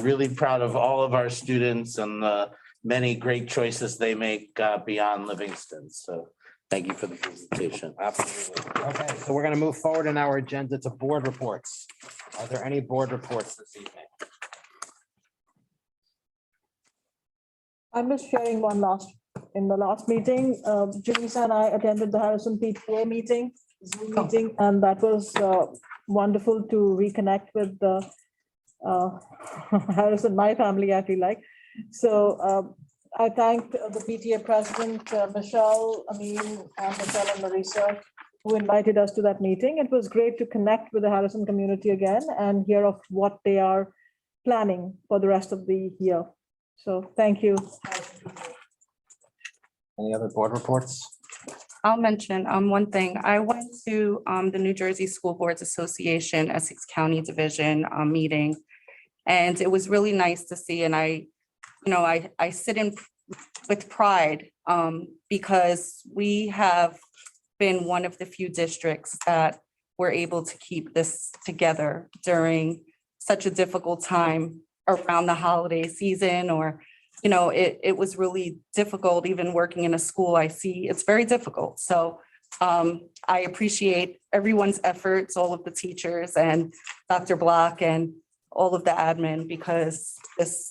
really proud of all of our students and the many great choices they make beyond Livingston. So thank you for the presentation. Absolutely. Okay, so we're going to move forward in our agenda to board reports. Are there any board reports this evening? I missed sharing in the last meeting. Janisa and I attended the Harrison Pba meeting, Zoom meeting, and that was wonderful to reconnect with the Harrison, my family, I feel like. So I thanked the PTA president, Michelle, Amin, and Michelle and Marisa, who invited us to that meeting. It was great to connect with the Harrison community again and hear of what they are planning for the rest of the year. So thank you. Any other board reports? I'll mention one thing. I went to the New Jersey School Boards Association Essex County Division meeting, and it was really nice to see. And I sit in with pride because we have been one of the few districts that were able to keep this together during such a difficult time around the holiday season, or it was really difficult. Even working in a school, I see it's very difficult. So I appreciate everyone's efforts, all of the teachers and Dr. Block and all of the admin, because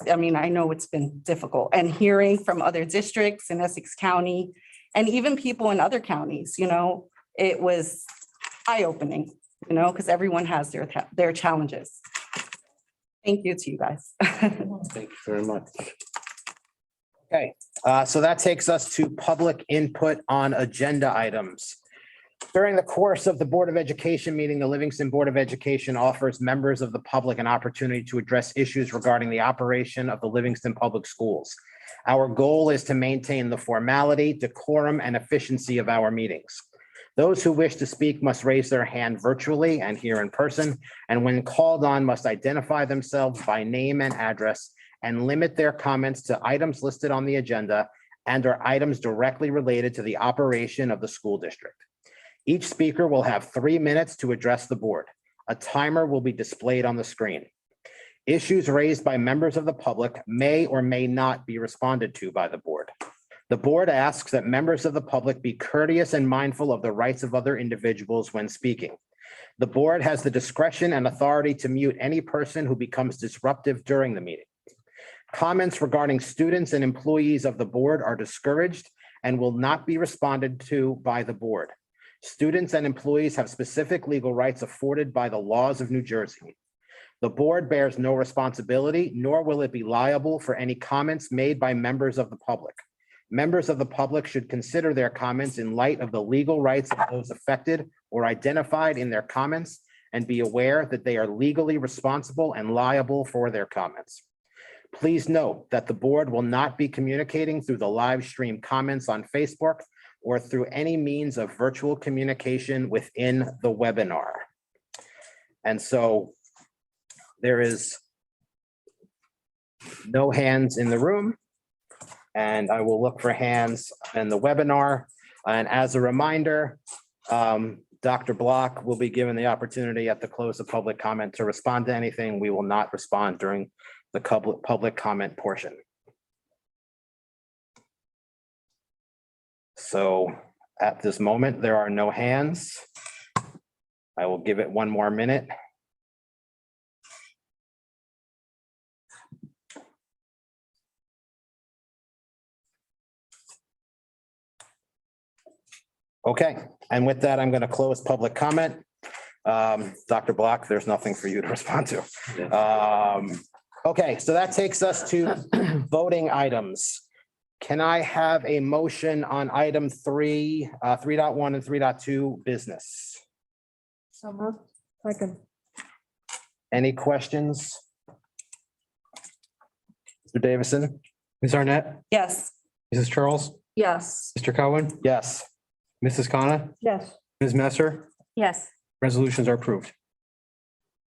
I know it's been difficult. And hearing from other districts in Essex County and even people in other counties, it was eye-opening, because everyone has their challenges. Thank you to you guys. Thank you very much. Okay, so that takes us to public input on agenda items. During the course of the Board of Education meeting, the Livingston Board of Education offers members of the public an opportunity to address issues regarding the operation of the Livingston Public Schools. Our goal is to maintain the formality, decorum, and efficiency of our meetings. Those who wish to speak must raise their hand virtually and here in person, and when called on, must identify themselves by name and address and limit their comments to items listed on the agenda and or items directly related to the operation of the school district. Each speaker will have 3 minutes to address the board. A timer will be displayed on the screen. Issues raised by members of the public may or may not be responded to by the board. The board asks that members of the public be courteous and mindful of the rights of other individuals when speaking. The board has the discretion and authority to mute any person who becomes disruptive during the meeting. Comments regarding students and employees of the board are discouraged and will not be responded to by the board. Students and employees have specific legal rights afforded by the laws of New Jersey. The board bears no responsibility, nor will it be liable for any comments made by members of the public. Members of the public should consider their comments in light of the legal rights of those affected or identified in their comments and be aware that they are legally responsible and liable for their comments. Please note that the board will not be communicating through the live stream comments on Facebook or through any means of virtual communication within the webinar. And so there is no hands in the room, and I will look for hands in the webinar. And as a reminder, Dr. Block will be given the opportunity at the close of public comment to respond to anything. We will not respond during the public comment portion. So at this moment, there are no hands. I will give it 1 more minute. Okay, and with that, I'm going to close public comment. Dr. Block, there's nothing for you to respond to. Okay, so that takes us to voting items. Can I have a motion on item 3, 3.1 and 3.2 business? So moved. Second. Any questions? Mr. Davison? Ms. Arnett, Yes. Mrs. Charles, Yes. Mr. Cohen, Yes. Mrs. Khanna, Yes. Ms. Messer, Yes. resolutions are approved.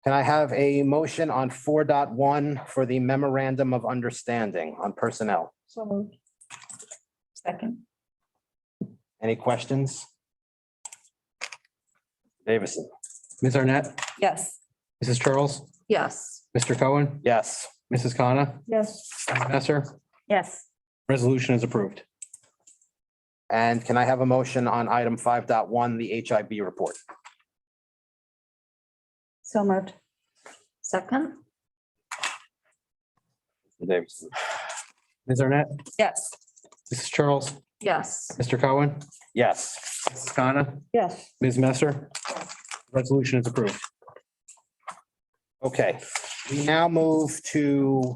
Can I have a motion on 4.1 for the memorandum of understanding on personnel? So moved. Second. Any questions? Davison? Ms. Arnett, Yes. Mrs. Charles, Yes. Mr. Cohen, Yes. Mrs. Khanna, Yes. Ms. Messer, Yes. resolution is approved. And can I have a motion on item 5.1, the HIB report? So moved. Second. Davison? Ms. Arnett, Yes. Mrs. Charles, Yes. Mr. Cohen, Yes. Mrs. Khanna, Yes. Ms. Messer, resolution is approved. Okay, we now move to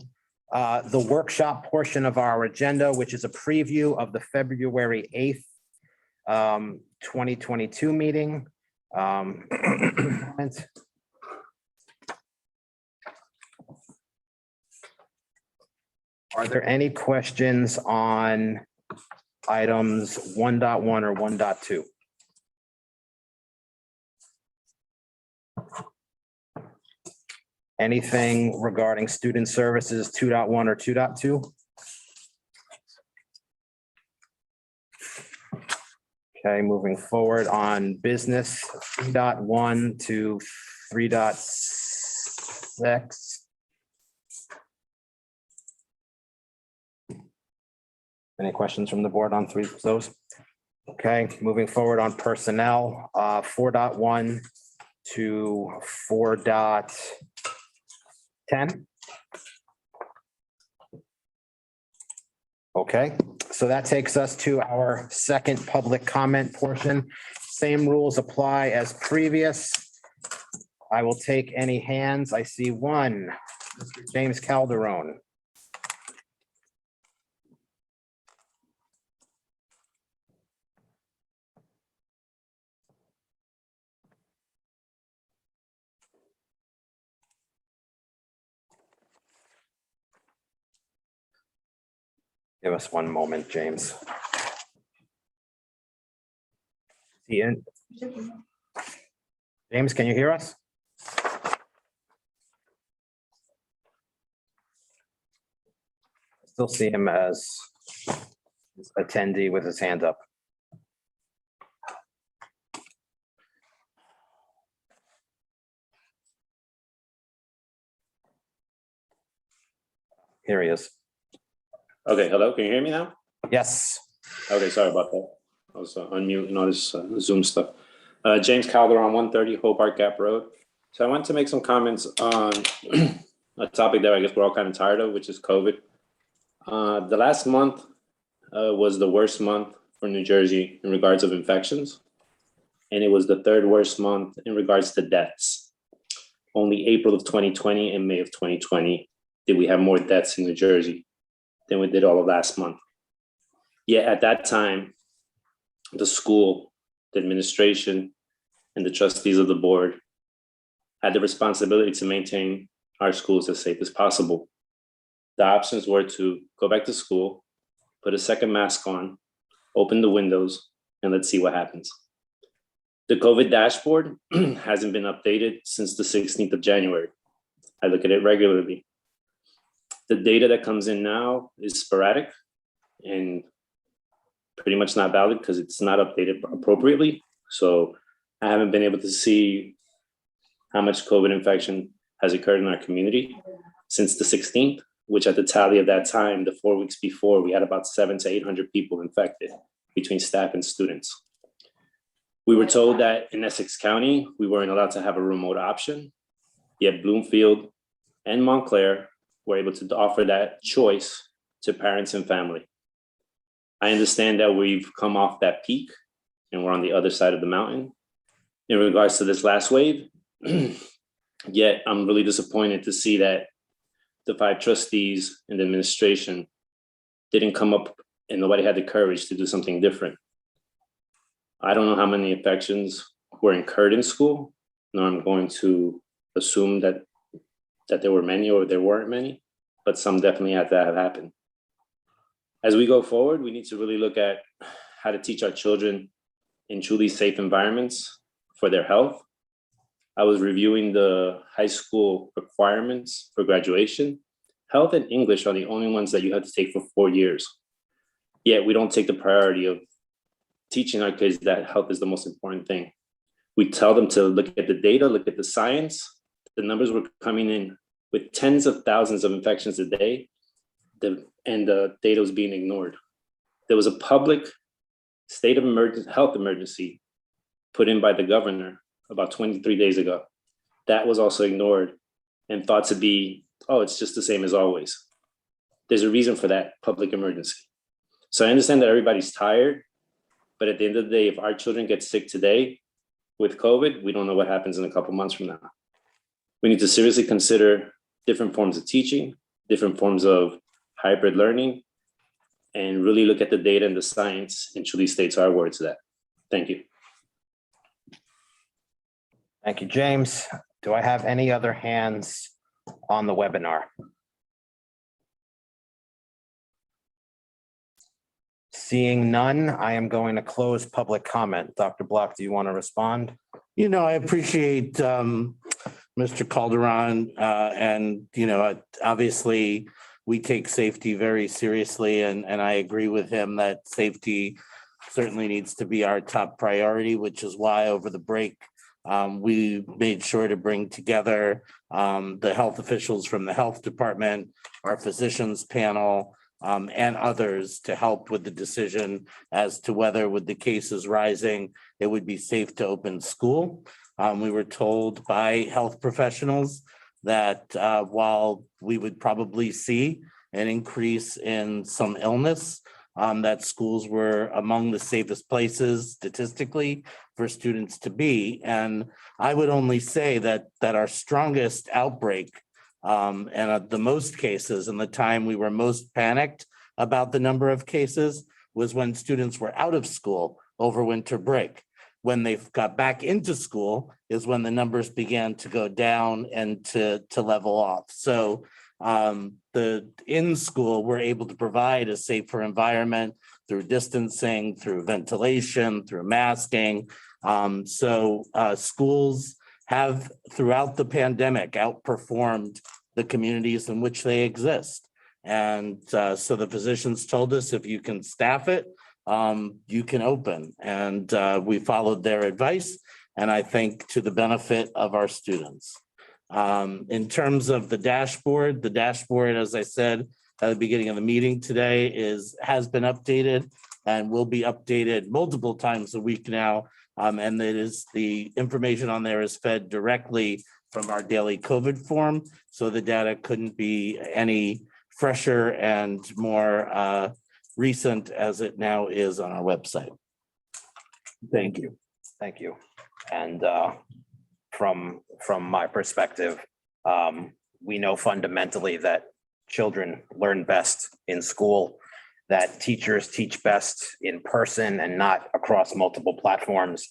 the workshop portion of our agenda, which is a preview of the February 8th, 2022 meeting. Are there any questions on items 1.1 or 1.2? Anything regarding student services 2.1 or 2.2? Okay, moving forward on business 3.1 to 3.6. Any questions from the board on 3 of those? Okay, moving forward on personnel, 4.1 to 4.10. Okay, so that takes us to our second public comment portion. Same rules apply as previous. I will take any hands. I see one, Mr. James Calderon. Give us one moment, James. James, can you hear us? Still see him as attendee with his hand up. Here he is. Okay, hello, can you hear me now? Yes. Okay, sorry about that. I was on mute and all this Zoom stuff. James Calderon, 130 Hobart Gap Road. So I wanted to make some comments on a topic that I guess we're all kind of tired of, which is COVID. The last month was the worst month for New Jersey in regards of infections. And it was the third worst month in regards to deaths. Only April of 2020 and May of 2020 did we have more deaths in New Jersey than we did all of last month. Yet at that time, the school, the administration, and the trustees of the board had the responsibility to maintain our schools as safe as possible. The options were to go back to school, put a second mask on, open the windows, and let's see what happens. The COVID dashboard hasn't been updated since the 16th of January. I look at it regularly. The data that comes in now is sporadic and pretty much not valid because it's not updated appropriately. So I haven't been able to see how much COVID infection has occurred in our community since the 16th, which at the tally of that time, the 4 weeks before, we had about 700 to 800 people infected between staff and students. We were told that in Essex County, we weren't allowed to have a remote option, yet Bloomfield and Montclair were able to offer that choice to parents and family. I understand that we've come off that peak and we're on the other side of the mountain in regards to this last wave. Yet I'm really disappointed to see that the 5 trustees and the administration didn't come up and nobody had the courage to do something different. I don't know how many infections were incurred in school, nor I'm going to assume that there were many or there weren't many, but some definitely had to have happened. As we go forward, we need to really look at how to teach our children in truly safe environments for their health. I was reviewing the high school requirements for graduation. Health and English are the only ones that you have to take for 4 years. Yet we don't take the priority of teaching our kids that health is the most important thing. We tell them to look at the data, look at the science. The numbers were coming in with tens of thousands of infections a day, and the data was being ignored. There was a public state of health emergency put in by the governor about 23 days ago. That was also ignored and thought to be, oh, it's just the same as always. There's a reason for that public emergency. So I understand that everybody's tired, but at the end of the day, if our children get sick today with COVID, we don't know what happens in a couple months from now. We need to seriously consider different forms of teaching, different forms of hybrid learning, and really look at the data and the science and truly states our word to that. Thank you. Thank you, James. Do I have any other hands on the webinar? Seeing none, I am going to close public comment. Dr. Block, do you want to respond? You know, I appreciate Mr. Calderon, and, you know, obviously we take safety very seriously, and I agree with him that safety certainly needs to be our top priority, which is why over the break, we made sure to bring together the health officials from the health department, our physicians panel, and others to help with the decision as to whether with the cases rising, it would be safe to open school. We were told by health professionals that while we would probably see an increase in some illness, that schools were among the safest places statistically for students to be. And I would only say that our strongest outbreak and the most cases and the time we were most panicked about the number of cases was when students were out of school over winter break. When they got back into school is when the numbers began to go down and to level off. So in school, we're able to provide a safer environment through distancing, through ventilation, through masking, Schools have throughout the pandemic outperformed the communities in which they exist. And so the physicians told us if you can staff it, you can open. And we followed their advice, and I think to the benefit of our students. In terms of the dashboard, as I said at the beginning of the meeting today, has been updated and will be updated multiple times a week now. And the information on there is fed directly from our daily COVID form. So the data couldn't be any fresher and more recent as it now is on our website. Thank you. Thank you. And from my perspective, we know fundamentally that children learn best in school, that teachers teach best in person and not across multiple platforms.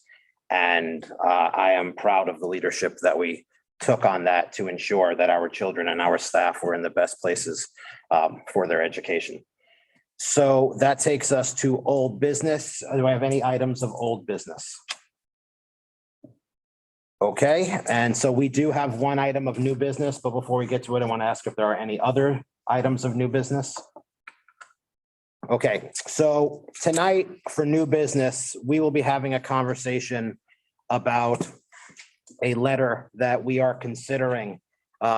And I am proud of the leadership that we took on that to ensure that our children and our staff were in the best places for their education. So that takes us to old business. Do I have any items of old business? Okay, and so we do have one item of new business, but before we get to it, I want to ask if there are any other items of new business. Okay, so tonight for new business, we will be having a conversation about a letter that we are considering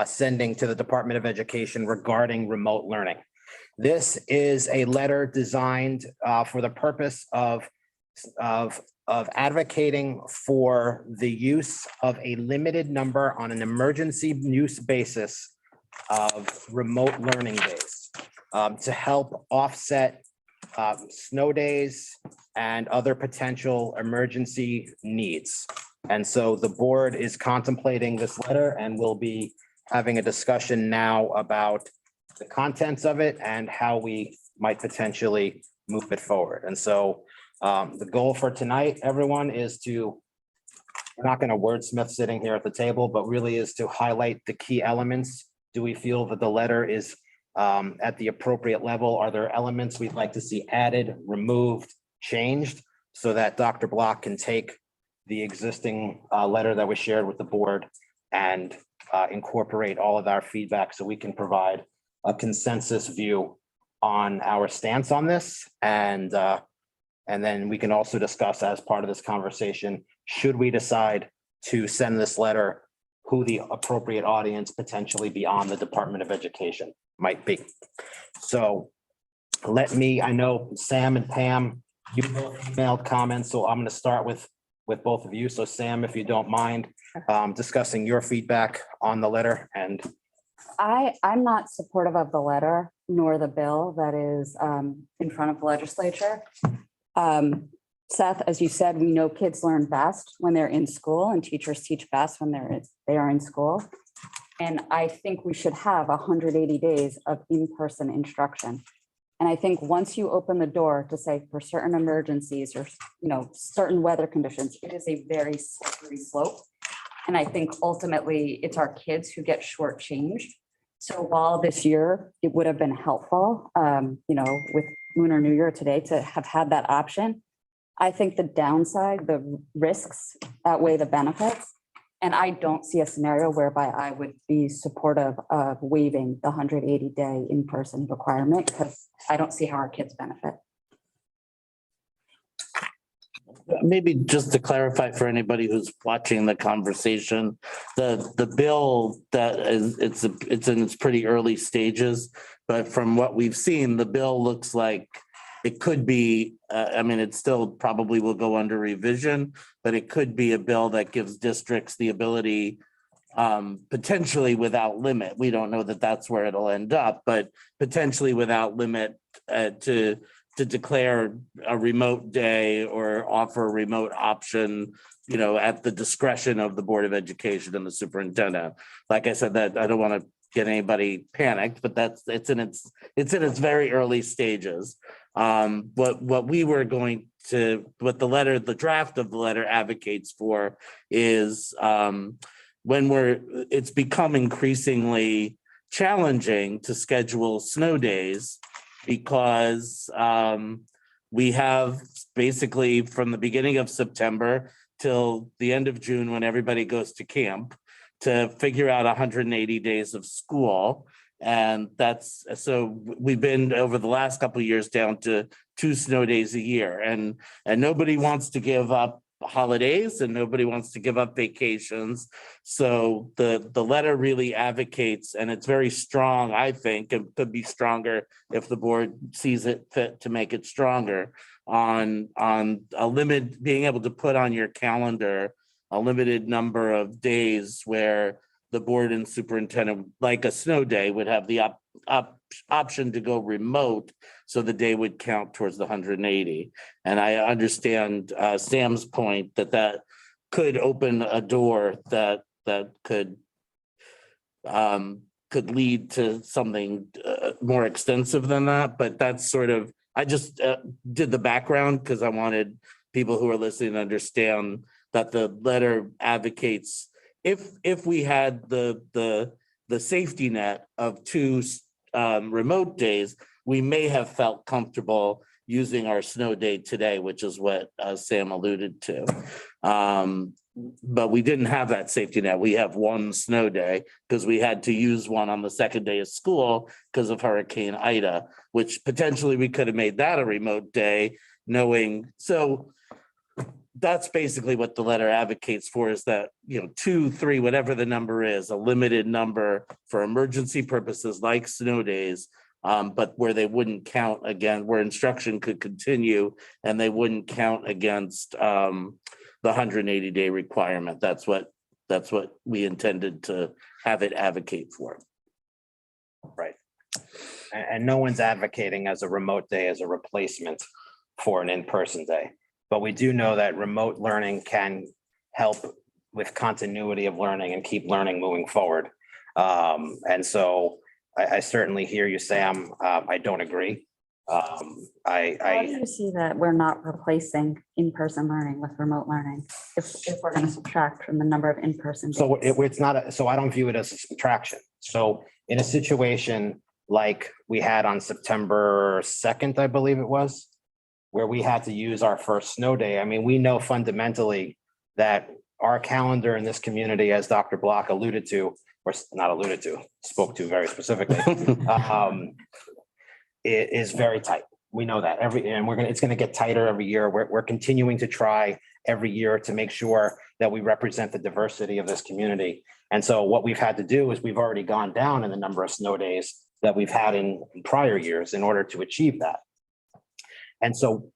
sending to the Department of Education regarding remote learning. This is a letter designed for the purpose of advocating for the use of a limited number on an emergency use basis of remote learning days to help offset snow days and other potential emergency needs. And so the board is contemplating this letter and will be having a discussion now about the contents of it and how we might potentially move it forward. And so the goal for tonight, everyone, is to, we're not going to wordsmith sitting here at the table, but really is to highlight the key elements. Do we feel that the letter is at the appropriate level? Are there elements we'd like to see added, removed, changed, so that Dr. Block can take the existing letter that was shared with the board and incorporate all of our feedback so we can provide a consensus view on our stance on this. And then we can also discuss as part of this conversation, should we decide to send this letter, who the appropriate audience potentially beyond the Department of Education might be. So I know Sam and Pam, you both emailed comments, so I'm going to start with both of you. So Sam, if you don't mind discussing your feedback on the letter. And I'm not supportive of the letter nor the bill that is in front of the legislature. Seth, as you said, we know kids learn best when they're in school and teachers teach best when they are in school. And I think we should have 180 days of in-person instruction. And I think once you open the door to say for certain emergencies or, certain weather conditions, it is a very slippery slope. And I think ultimately it's our kids who get shortchanged. So while this year it would have been helpful, with Lunar New Year today to have had that option, I think the downside, the risks outweigh the benefits. And I don't see a scenario whereby I would be supportive of waiving the 180-day in-person requirement because I don't see how our kids benefit. Maybe just to clarify for anybody who's watching the conversation, the bill that is, it's in its pretty early stages, but from what we've seen, the bill looks like it could be, it still probably will go under revision, but it could be a bill that gives districts the ability, potentially without limit. We don't know that that's where it'll end up, but potentially without limit to declare a remote day or offer a remote option, at the discretion of the Board of Education and the superintendent. Like I said, that I don't want to get anybody panicked, but it's in its very early stages. What the draft of the letter advocates for is it's become increasingly challenging to schedule snow days because we have basically from the beginning of September till the end of June when everybody goes to camp to figure out 180 days of school. And that's, so we've been over the last couple of years down to 2 snow days a year, and nobody wants to give up holidays and nobody wants to give up vacations. So the letter really advocates, and it's very strong, I think, and could be stronger if the board sees it fit to make it stronger, on a limit, being able to put on your calendar a limited number of days where the board and superintendent, like a snow day, would have the option to go remote, so the day would count towards the 180. And I understand Sam's point that could open a door that could lead to something more extensive than that. But that's sort of, I just did the background because I wanted people who are listening to understand that the letter advocates, if we had the safety net of 2 remote days, we may have felt comfortable using our snow day today, which is what Sam alluded to. But we didn't have that safety net. We have 1 snow day because we had to use one on the second day of school because of Hurricane Ida, which potentially we could have made that a remote day, knowing. So that's basically what the letter advocates for, is that, 2, 3, whatever the number is, a limited number for emergency purposes like snow days, but where they wouldn't count again, where instruction could continue and they wouldn't count against the 180-day requirement. That's what we intended to have it advocate for. Right. And no one's advocating as a remote day as a replacement for an in-person day. But we do know that remote learning can help with continuity of learning and keep learning moving forward. And so I certainly hear you, Sam. I don't agree. How do you see that we're not replacing in-person learning with remote learning? If we're going to subtract from the number of in-person. So days? it's not, so I don't view it as a subtraction. So in a situation like we had on September 2nd, I believe it was, where we had to use our first snow day. I mean, we know fundamentally that our calendar in this community, as Dr. Block alluded to, or not alluded to, spoke to very specifically, it is very tight. We know that it's going to get tighter every year. We're continuing to try every year to make sure that we represent the diversity of this community. And so what we've had to do is we've already gone down in the number of snow days that we've had in prior years in order to achieve that. And so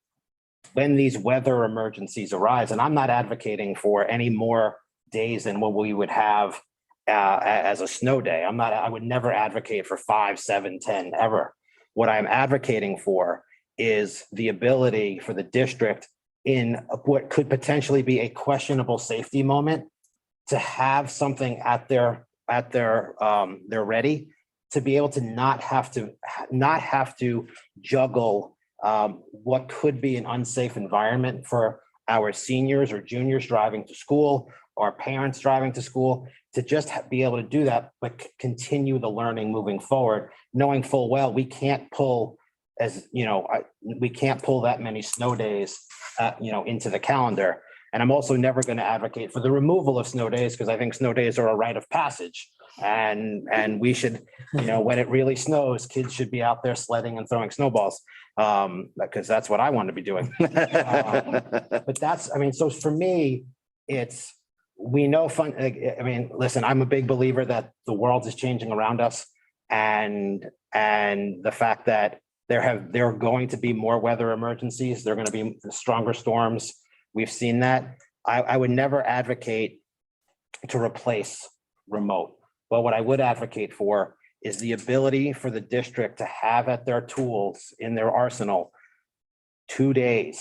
when these weather emergencies arise, and I'm not advocating for any more days than what we would have as a snow day. I would never advocate for 5, 7, 10 ever. What I'm advocating for is the ability for the district in what could potentially be a questionable safety moment to have something at their ready, to be able to not have to juggle what could be an unsafe environment for our seniors or juniors driving to school, or parents driving to school, to just be able to do that, but continue the learning moving forward, knowing full well we can't pull that many snow days, into the calendar. And I'm also never going to advocate for the removal of snow days, because I think snow days are a rite of passage. And we should, when it really snows, kids should be out there sledding and throwing snowballs, because that's what I want to be doing. But so for me, we know listen, I'm a big believer that the world is changing around us, and the fact that there are going to be more weather emergencies, there are going to be stronger storms. We've seen that. I would never advocate to replace remote. But what I would advocate for is the ability for the district to have at their tools in their arsenal 2 days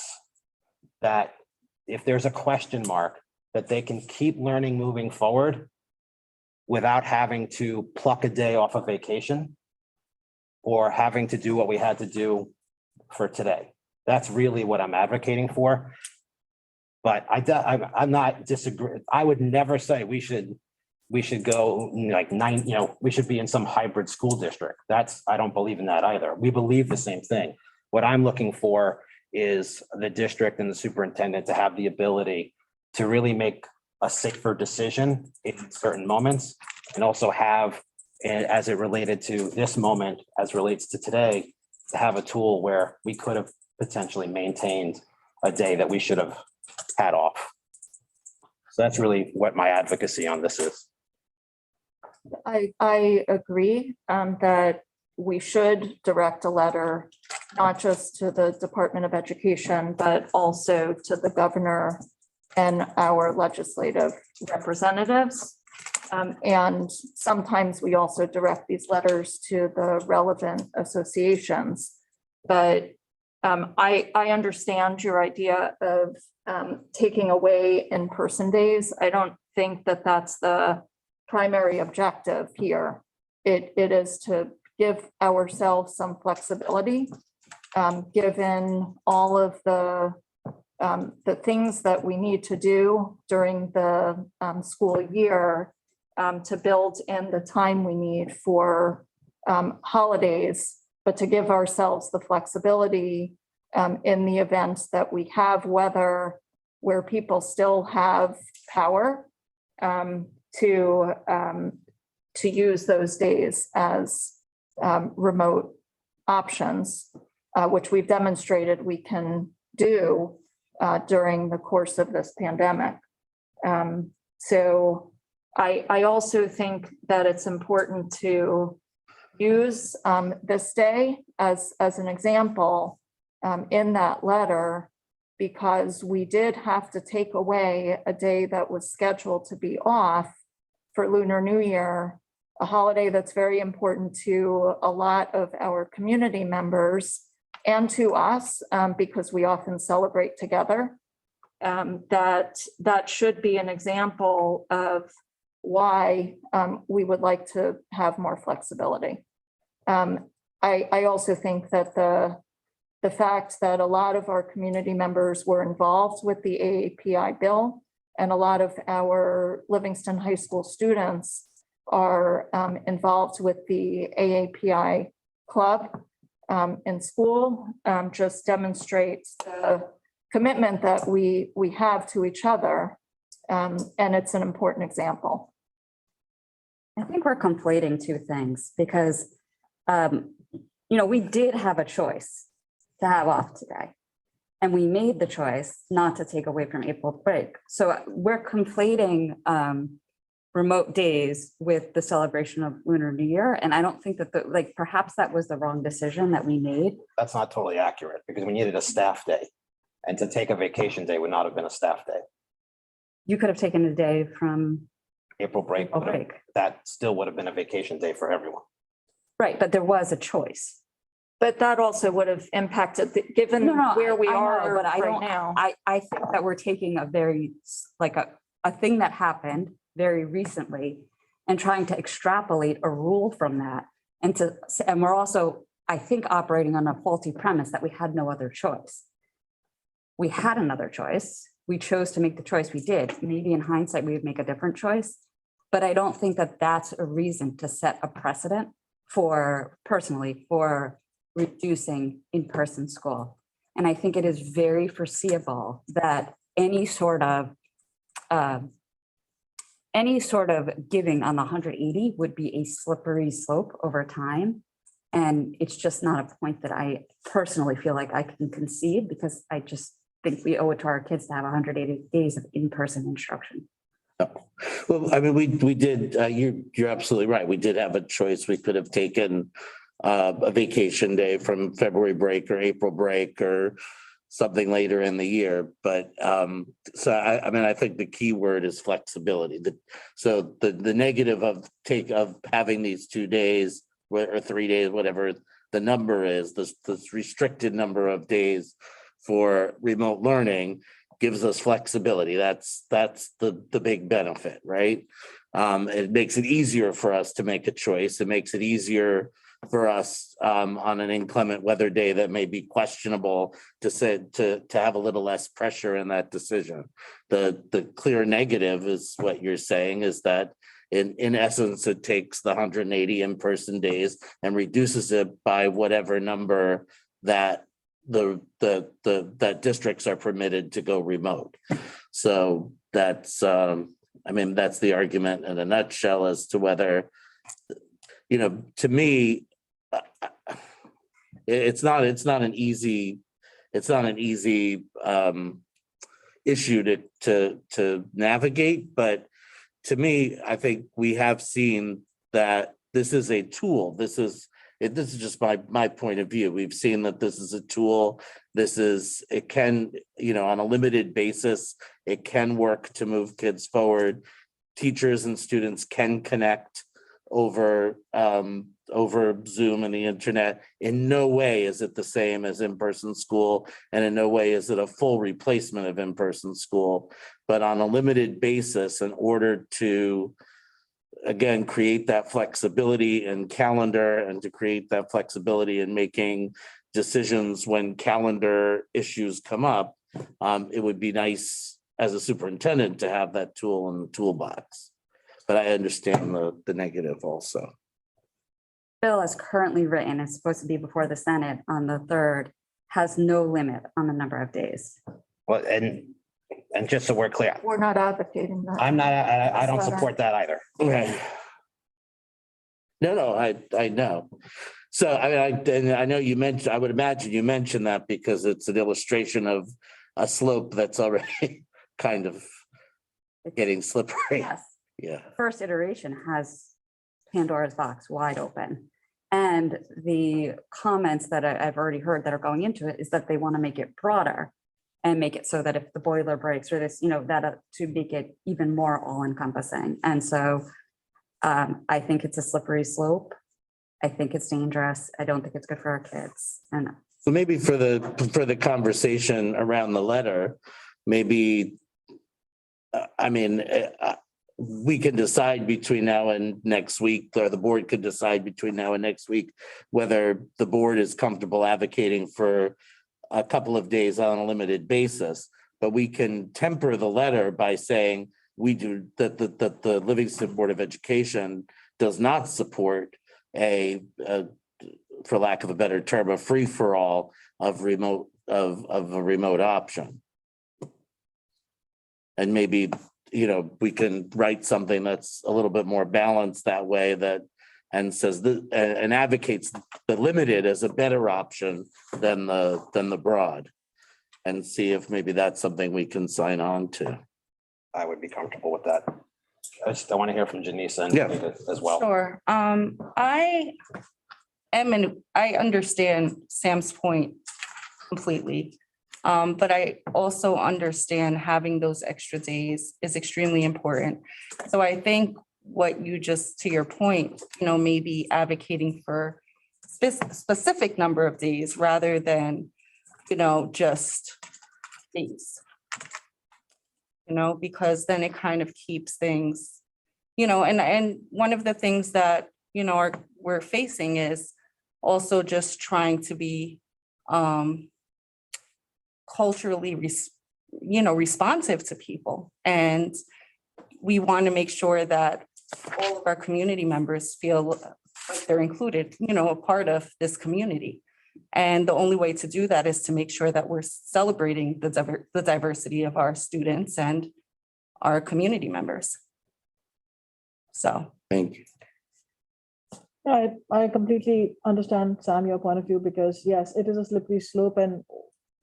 that if there's a question mark, that they can keep learning moving forward without having to pluck a day off of vacation or having to do what we had to do for today. That's really what I'm advocating for. But I'm not disagreeing. I would never say we should go like 9, we should be in some hybrid school district. I don't believe in that either. We believe the same thing. What I'm looking for is the district and the superintendent to have the ability to really make a safer decision in certain moments, and also have, as it related to this moment, as relates to today, to have a tool where we could have potentially maintained a day that we should have had off. So that's really what my advocacy on this is. I agree that we should direct a letter, not just to the Department of Education, but also to the governor and our legislative representatives. And sometimes we also direct these letters to the relevant associations. But I understand your idea of taking away in-person days. I don't think that that's the primary objective here. It is to give ourselves some flexibility, given all of the things that we need to do during the school year, to build in the time we need for holidays, but to give ourselves the flexibility in the event that we have weather where people still have power to use those days as remote options, which we've demonstrated we can do during the course of this pandemic. So I also think that it's important to use this day as an example in that letter, because we did have to take away a day that was scheduled to be off for Lunar New Year, a holiday that's very important to a lot of our community members and to us, because we often celebrate together. That should be an example of why we would like to have more flexibility. I also think that the fact that a lot of our community members were involved with the AAPI bill, and a lot of our Livingston High School students are involved with the AAPI club in school, just demonstrates the commitment that we have to each other. And it's an important example. I think we're conflating two things because, we did have a choice to have off today. And we made the choice not to take away from April break. So we're conflating remote days with the celebration of Lunar New Year. And I don't think that perhaps that was the wrong decision that we made. That's not totally accurate, because we needed a staff day, and to take a vacation day would not have been a staff day. You could have taken a day from April break, April break. that still would have been a vacation day for everyone. Right, but there was a choice. But that also would have impacted, given No, where we I know, are but I right don't- now. I think that we're taking a very, a thing that happened very recently and trying to extrapolate a rule from that. And we're also, I think, operating on a faulty premise that we had no other choice. We had another choice. We chose to make the choice we did. Maybe in hindsight, we would make a different choice. But I don't think that that's a reason to set a precedent for reducing in-person school. And I think it is very foreseeable that any sort of giving on the 180 would be a slippery slope over time. And it's just not a point that I personally feel like I can concede, because I just think we owe it to our kids to have 180 days of in-person instruction. Well, I mean, we did, you're absolutely right. We did have a choice. We could have taken a vacation day from February break or April break or something later in the year. But so I mean, I think the key word is flexibility. So the negative of having these 2 days or 3 days, whatever the number is, this restricted number of days for remote learning gives us flexibility. That's the big benefit, right? It makes it easier for us to make a choice. It makes it easier for us on an inclement weather day that may be questionable to have a little less pressure in that decision. The clear negative is what you're saying, is that in essence, it takes the 180 in-person days and reduces it by whatever number that that districts are permitted to go remote. So that's, I mean, that's the argument in a nutshell as to whether, to me, it's not an easy issue to navigate, but to me, I think we have seen that this is a tool. This is just my point of view. We've seen that this is a tool. It can, on a limited basis, it can work to move kids forward. Teachers and students can connect over Zoom and the internet. In no way is it the same as in-person school, and in no way is it a full replacement of in-person school. But on a limited basis, in order to, again, create that flexibility in calendar and to create that flexibility in making decisions when calendar issues come up, it would be nice as a superintendent to have that tool in the toolbox. But I understand the negative also. Bill, as currently written, is supposed to be before the Senate on the 3rd, has no limit on the number of days. Well, and just so we're clear, We're not advocating that. I don't support that either. Okay. No, I know. So, I mean, I know you mentioned, I would imagine you mentioned that because it's an illustration of a slope that's already kind of getting slippery. Yes. Yeah. First iteration has Pandora's box wide open. And the comments that I've already heard that are going into it is that they want to make it broader and make it so that if the boiler breaks or this, that to make it even more all encompassing. And so I think it's a slippery slope. I think it's dangerous. I don't think it's good for our kids. And So maybe for the conversation around the letter, maybe, we can decide between now and next week, or the board could decide between now and next week, whether the board is comfortable advocating for a couple of days on a limited basis. But we can temper the letter by saying that the Livingston Board of Education does not support for lack of a better term, a free-for-all of a remote option. And maybe, we can write something that's a little bit more balanced that way, and says and advocates the limited as a better option than the broad, and see if maybe that's something we can sign on to. I would be comfortable with that. I want to hear from Janice and Yeah. as well. Sure. I understand Sam's point completely. But I also understand having those extra days is extremely important. So I think what you just, to your point, maybe advocating for specific number of days rather than, just days. Because then it kind of keeps things, and one of the things that, we're facing is also just trying to be culturally, responsive to people. And we want to make sure that all of our community members feel like they're included, a part of this community. And the only way to do that is to make sure that we're celebrating the diversity of our students and our community members. So. Thank you. I completely understand, Sam, your point of view, because yes, it is a slippery slope, and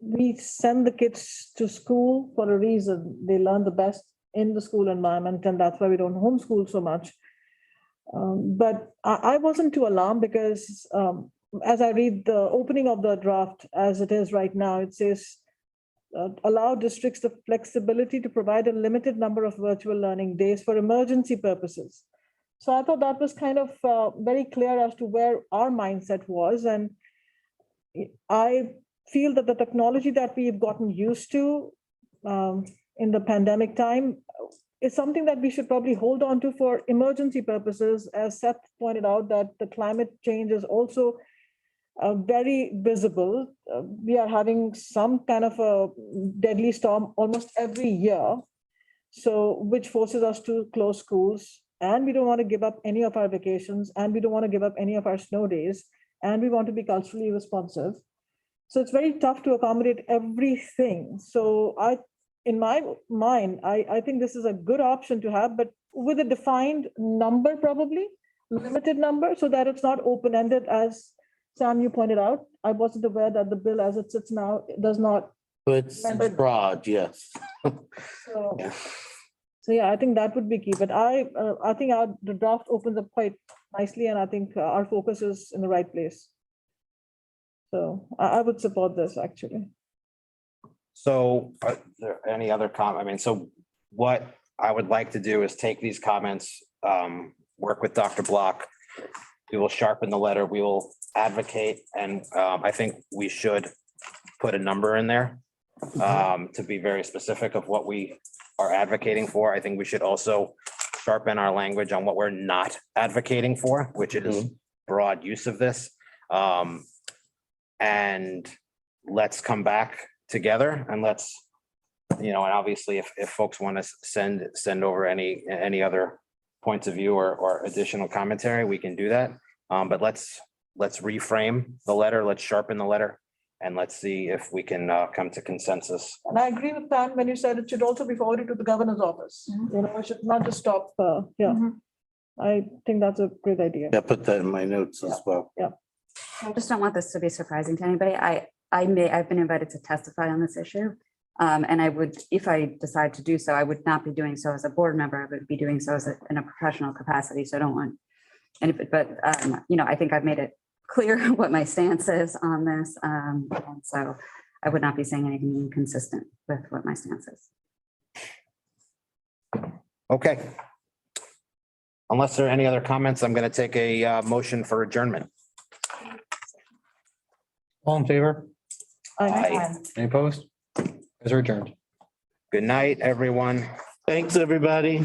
we send the kids to school for a reason. They learn the best in the school environment, and that's why we don't homeschool so much. But I wasn't too alarmed because as I read the opening of the draft as it is right now, it says, allow districts the flexibility to provide a limited number of virtual learning days for emergency purposes. So I thought that was kind of very clear as to where our mindset was. And I feel that the technology that we've gotten used to in the pandemic time is something that we should probably hold on to for emergency purposes. As Seth pointed out, that the climate change is also very visible. We are having some kind of a deadly storm almost every year, so which forces us to close schools. And we don't want to give up any of our vacations, and we don't want to give up any of our snow days, and we want to be culturally responsive. So it's very tough to accommodate everything. So I in my mind, I think this is a good option to have, but with a defined number, probably limited number, so that it's not open-ended, as Sam, you pointed out. I wasn't aware that the bill as it sits now does not. It's broad, yes. So, Yeah. so yeah, I think that would be key, but I think the draft opens up quite nicely, and I think our focus is in the right place. So I would support this, actually. So are there any other I mean, so what I would like to do is take these comments, work with Dr. Block. We will sharpen the letter, we will advocate, and I think we should put a number in there to be very specific of what we are advocating for. I think we should also sharpen our language on what we're not advocating for, which is broad use of this. And let's come back together and let's, and obviously if folks want to send over any other points of view or additional commentary, we can do that. But let's reframe the letter, let's sharpen the letter, and let's see if we can come to consensus. And I agree with Pam when you said it should also be forwarded to the governor's office. It should not just stop, I think that's a great idea. Yeah, put that in my notes as well. I just don't want this to be surprising to anybody. I've been invited to testify on this issue. And I would, if I decide to do so, I would not be doing so as a board member. I would be doing so as in a professional capacity. So I don't want, I think I've made it clear what my stance is on this. And so I would not be saying anything inconsistent with what my stance is. Okay. Unless there are any other comments, I'm going to take a motion for adjournment. All in favor? Aye. Any opposed? Is adjourned. Good night, everyone. Thanks, everybody.